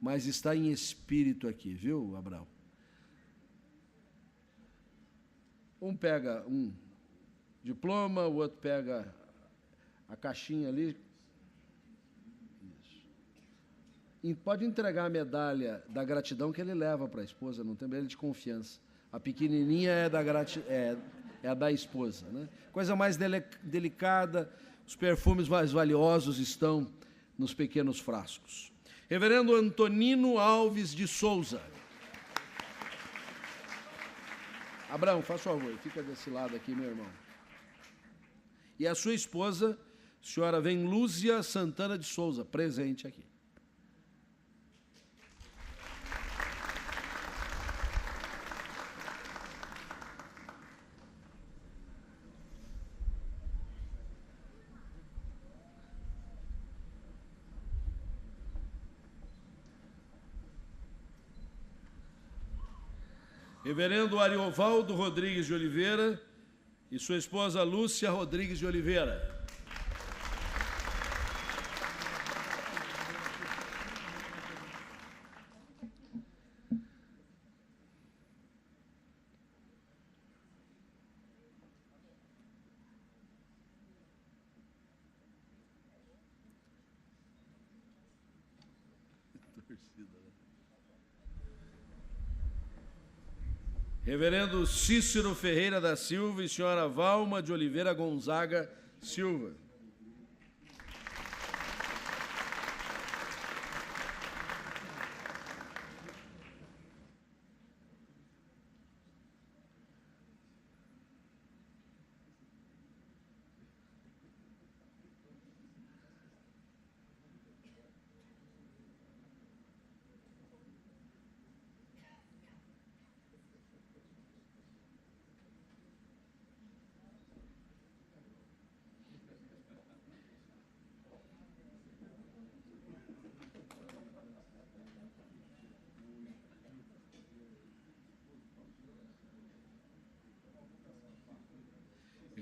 mas está em espírito aqui, viu, Abrão? Um pega um diploma, o outro pega a caixinha ali. Isso. Pode entregar a medalha da gratidão que ele leva para a esposa, não tem medalha de confiança. A pequenininha é a da esposa, né? Coisa mais delicada, os perfumes mais valiosos estão nos pequenos frascos. Reverendo Antonino Alves de Souza. Abraão, faz favor, fica desse lado aqui, meu irmão. E a sua esposa, senhora Venlúzia Santana de Souza, presente aqui. Reverendo Ariovaldo Rodrigues de Oliveira e sua esposa Lúcia Rodrigues de Oliveira. Reverendo Cícero Ferreira da Silva e senhora Valma de Oliveira Gonzaga Silva.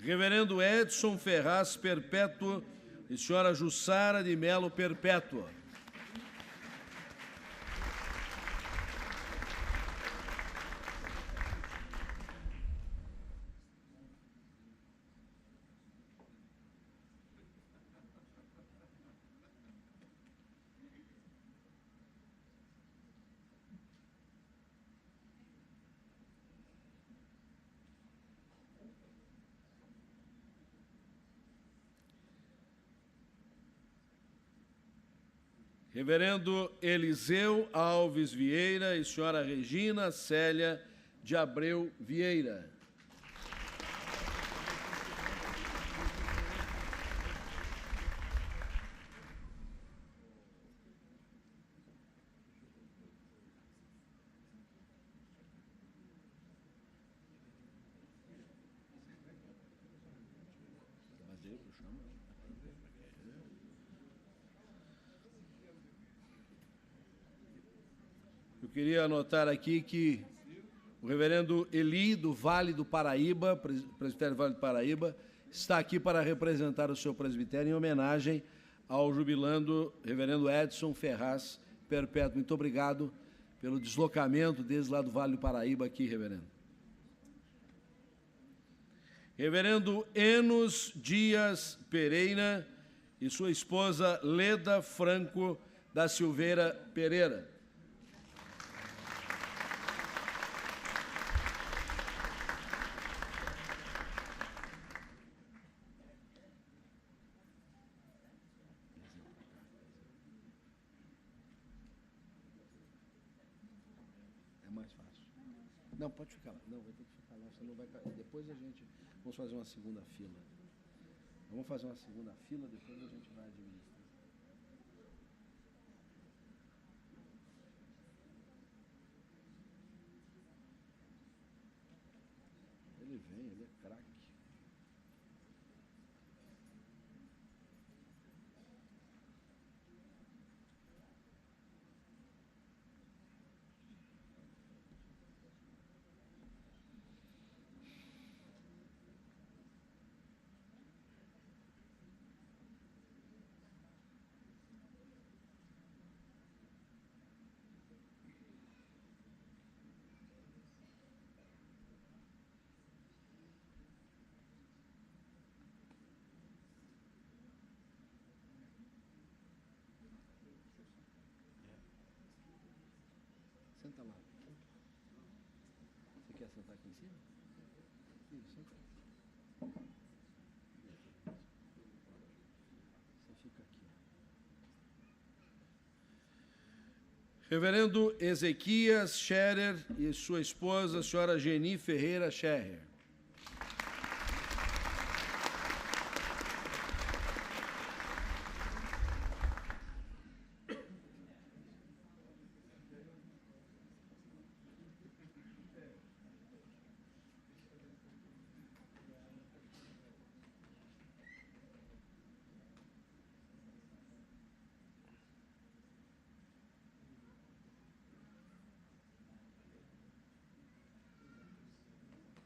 Reverendo Edson Ferraz Perpétuo e senhora Jussara de Melo Perpétua. Reverendo Eliseu Alves Vieira e senhora Regina Célia de Abreu Vieira. Eu queria anotar aqui que o reverendo Eli, do Vale do Paraíba, presbitério do Vale do Paraíba, está aqui para representar o seu presbitério em homenagem ao jubilando reverendo Edson Ferraz Perpétuo. Muito obrigado pelo deslocamento desde lá do Vale do Paraíba aqui, reverendo. Reverendo Enos Dias Pereira e sua esposa Leda Franco da Silveira Pereira. Não, pode ficar lá. Não, vai ter que ficar lá, senão vai cair. Depois a gente... Vamos fazer uma segunda fila. Vamos fazer uma segunda fila, depois a gente vai administrar. Ele vem, ele é craque. Senta lá. Você quer sentar aqui em cima? Isso, senta aí. Você fica aqui. Reverendo Ezequias Scherer e sua esposa, a senhora Geni Ferreira Scherer.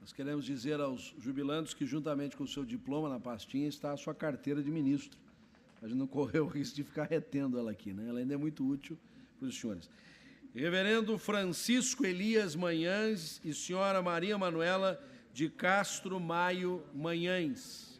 Nós queremos dizer aos jubilandos que, juntamente com o seu diploma na pastinha, está a sua carteira de ministro. A gente não correu o risco de ficar retendo ela aqui, né? Ela ainda é muito útil para os senhores. Reverendo Francisco Elias Manhães e senhora Maria Manuela de Castro Maio Manhães.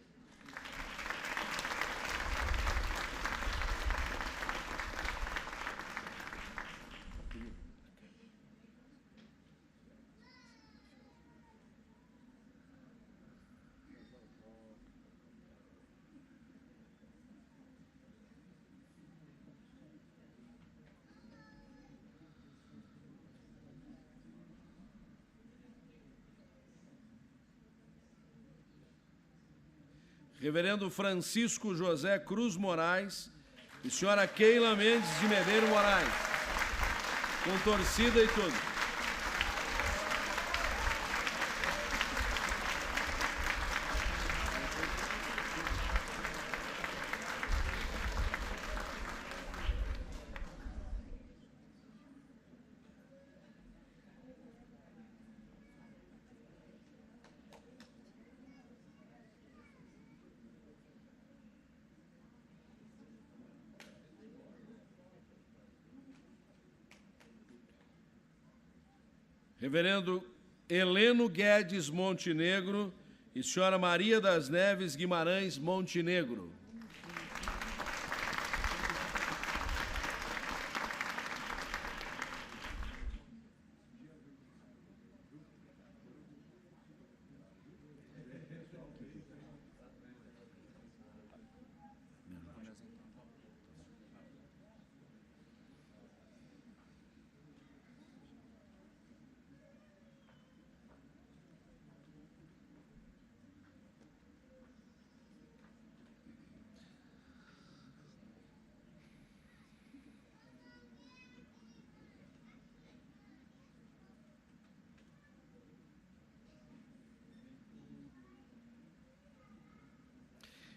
Reverendo Francisco José Cruz Moraes e senhora Keila Mendes de Medeiros Moraes, com torcida e tudo. Reverendo Heleno Guedes Montenegro e senhora Maria das Neves Guimarães Montenegro.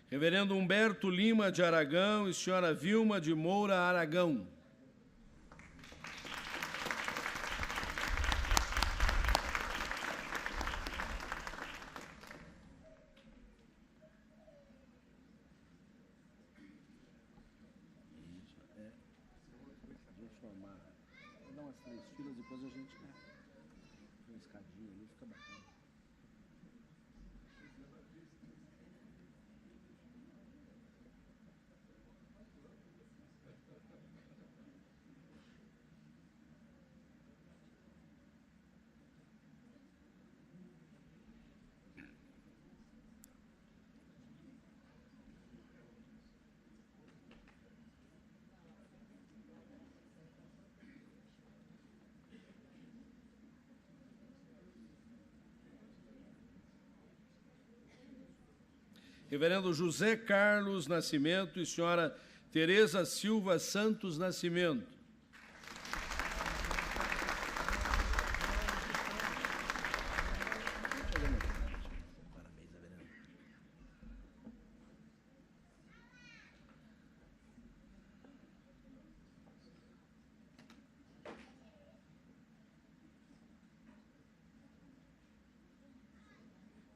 Reverendo Humberto Lima de Aragão e senhora Vilma de Moura Aragão. Dá umas 3 filas, depois a gente uma escadinha ali, fica bacana. Reverendo José Carlos Nascimento e senhora Tereza Silva Santos Nascimento.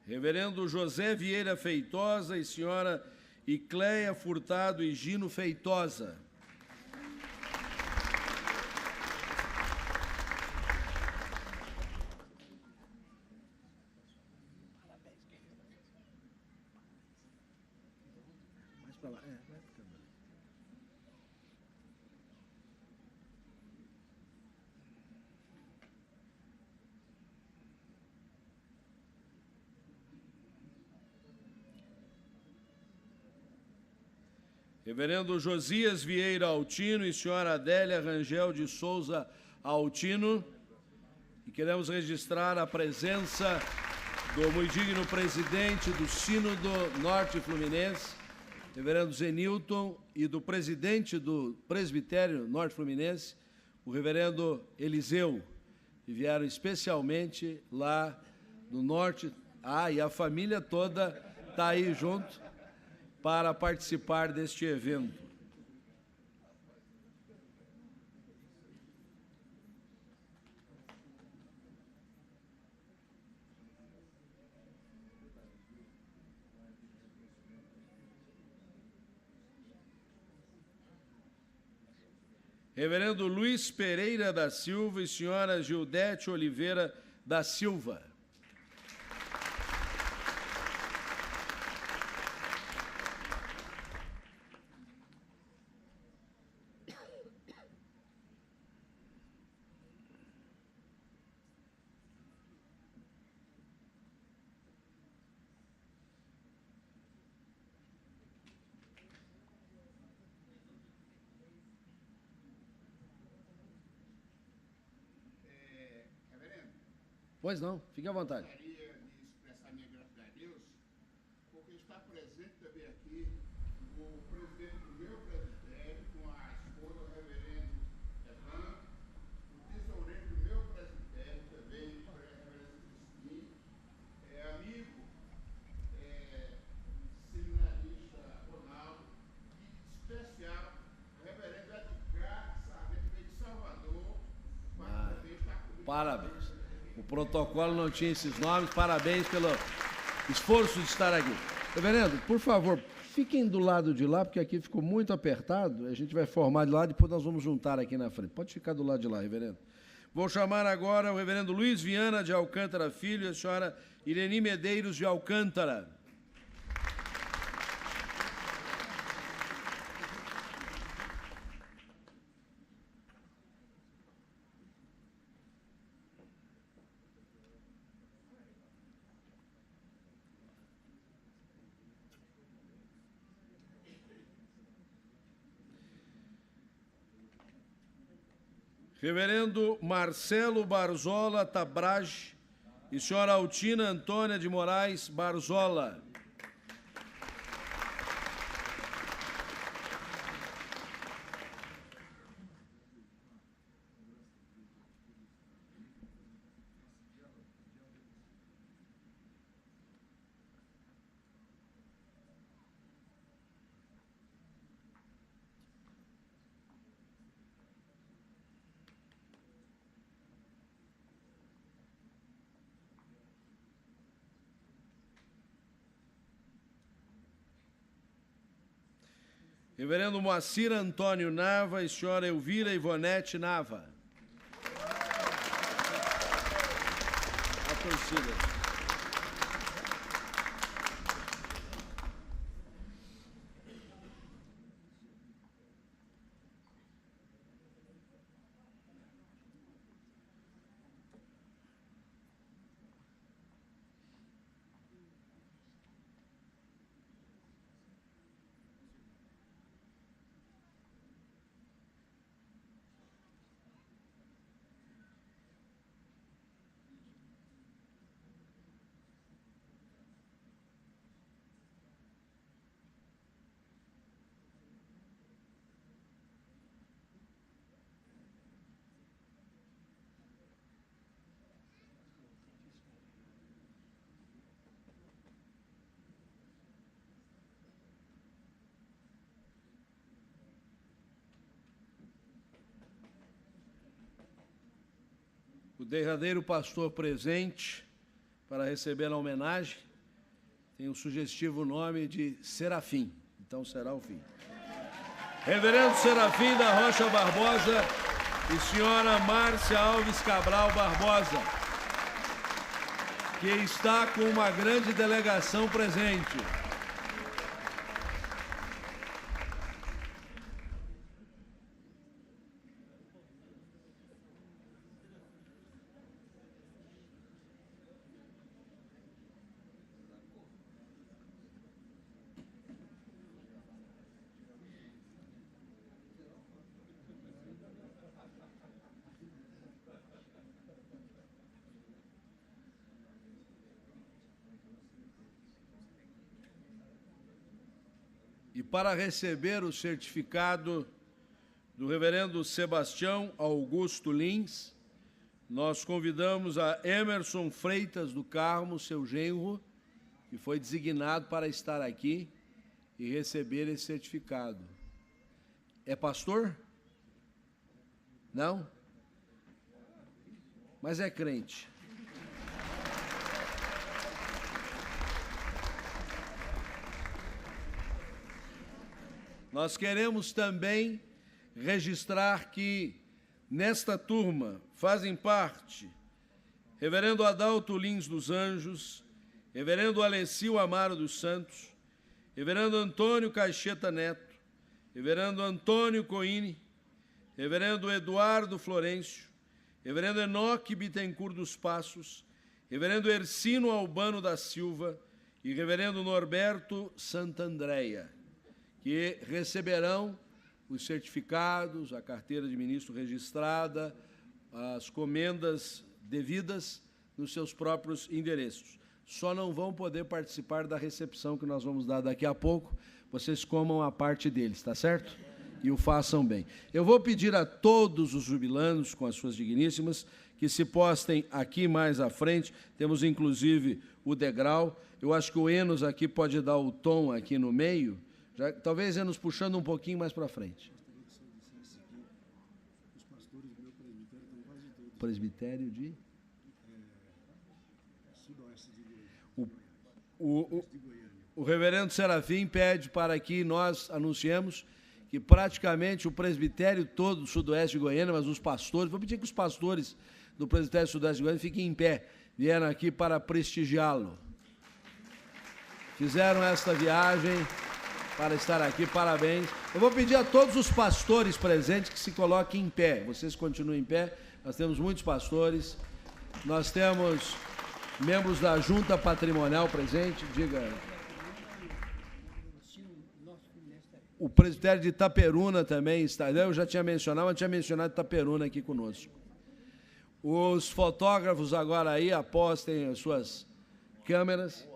Reverendo José Vieira Feitosa e senhora Icléia Furtado e Gino Feitosa. Mais pra lá, vai ficando ali. Reverendo Josias Vieira Altino e senhora Adélia Rangel de Souza Altino. E queremos registrar a presença do muito digno presidente do Sínodo Norte Fluminense, reverendo Zenilton, e do presidente do Presbitério Norte Fluminense, o reverendo Eliseu, que vieram especialmente lá do Norte. E a família toda está aí junto para participar deste evento. Reverendo Luiz Pereira da Silva e senhora Gildete Oliveira da Silva. Pois não, fique à vontade. Gostaria de expressar minha gratidão a Deus, porque está presente também aqui o presidente do meu presbitério, com a esposa, o reverendo Evan, o tesoureiro do meu presbitério também, o reverendo Cristim, amigo, seminarista Ronaldo, e especial, o reverendo Edgar Sarmento, que veio de Salvador, para também estar comigo. Parabéns. O protocolo não tinha esses nomes. Parabéns pelo esforço de estar aqui. Reverendo, por favor, fiquem do lado de lá, porque aqui ficou muito apertado. A gente vai formar de lá, depois nós vamos juntar aqui na frente. Pode ficar do lado de lá, reverendo. Vou chamar agora o reverendo Luiz Viana de Alcântara Filho e a senhora Ireni Medeiros de Alcântara. Reverendo Marcelo Barzola Tabraj e senhora Altina Antônia de Moraes Barzola. Reverendo Moacir Antônio Nava e senhora Elvira Ivonete Nava. A torcida. O derradeiro pastor presente para receber a homenagem tem o sugestivo nome de Serafim. Então será o fim. Reverendo Serafim da Rocha Barbosa e senhora Márcia Alves Cabral Barbosa, que está com uma grande delegação presente. E para receber o certificado do reverendo Sebastião Augusto Lins, nós convidamos a Emerson Freitas do Carmo, seu genro, que foi designado para estar aqui e receber esse certificado. É pastor? Não? Mas é crente. Nós queremos também registrar que, nesta turma, fazem parte reverendo Adalto Lins dos Anjos, reverendo Alessio Amaro dos Santos, reverendo Antônio Caixeta Neto, reverendo Antônio Coine, reverendo Eduardo Florencio, reverendo Enoque Bittencourt dos Passos, reverendo Ercino Albano da Silva e reverendo Norberto Santandréia, que receberão os certificados, a carteira de ministro registrada, as comendas devidas nos seus próprios endereços. Só não vão poder participar da recepção que nós vamos dar daqui a pouco. Vocês comam a parte deles, tá certo? E o façam bem. Eu vou pedir a todos os jubilanos, com as suas digníssimas, que se postem aqui mais à frente. Temos, inclusive, o degrau. Eu acho que o Enos aqui pode dar o tom aqui no meio. Já, talvez Enos puxando um pouquinho mais para frente. Presbitério de? O reverendo Serafim pede para que nós anunciemos que praticamente o presbitério todo do sudoeste de Goiânia, mas os pastores, vou pedir que os pastores do presbitério sudoeste de Goiânia fiquem em pé, vieram aqui para prestigiá-lo. Fizeram esta viagem para estar aqui, parabéns. Eu vou pedir a todos os pastores presentes que se coloquem em pé, vocês continuem em pé, nós temos muitos pastores, nós temos membros da Junta Patrimonial presente, diga... O presbitério de Itaperuna também está. Eu já tinha mencionado, mas tinha mencionado Itaperuna aqui conosco. Os fotógrafos agora aí apostem as suas câmeras.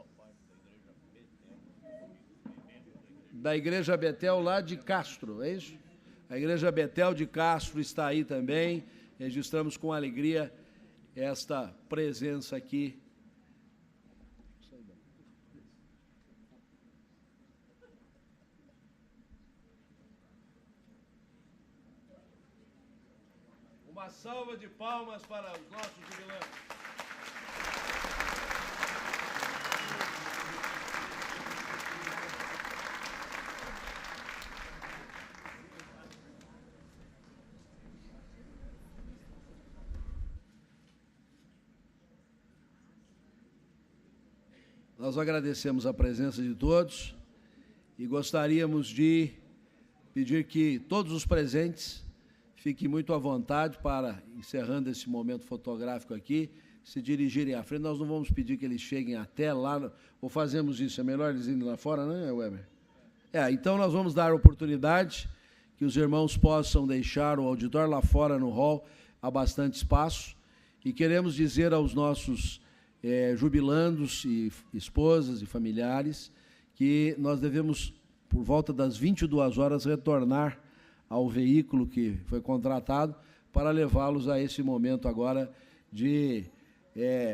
Da Igreja Betel lá de Castro, é isso? A Igreja Betel de Castro está aí também. Registramos com alegria esta presença aqui. Uma salva de palmas para os nossos jubilantes. Nós agradecemos a presença de todos e gostaríamos de pedir que todos os presentes fiquem muito à vontade para, encerrando esse momento fotográfico aqui, se dirigirem à frente. Nós não vamos pedir que eles cheguem até lá, ou fazemos isso, é melhor eles irem lá fora, né, Weber? Então nós vamos dar oportunidade que os irmãos possam deixar o auditório lá fora no hall, há bastante espaço, e queremos dizer aos nossos jubilandos e esposas e familiares que nós devemos, por volta das 22 horas, retornar ao veículo que foi contratado para levá-los a esse momento agora de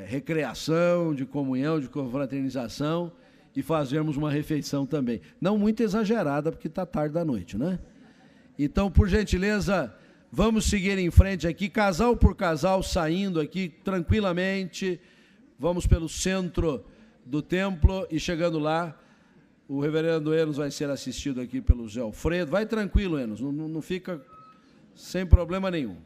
recreação, de comunhão, de confraternização e fazermos uma refeição também. Não muito exagerada, porque está tarde da noite, né? Então, por gentileza, vamos seguir em frente aqui, casal por casal, saindo aqui tranquilamente. Vamos pelo centro do templo e chegando lá, o reverendo Enos vai ser assistido aqui pelo Zé Alfredo. Vai tranquilo, Enos, não fica sem problema nenhum.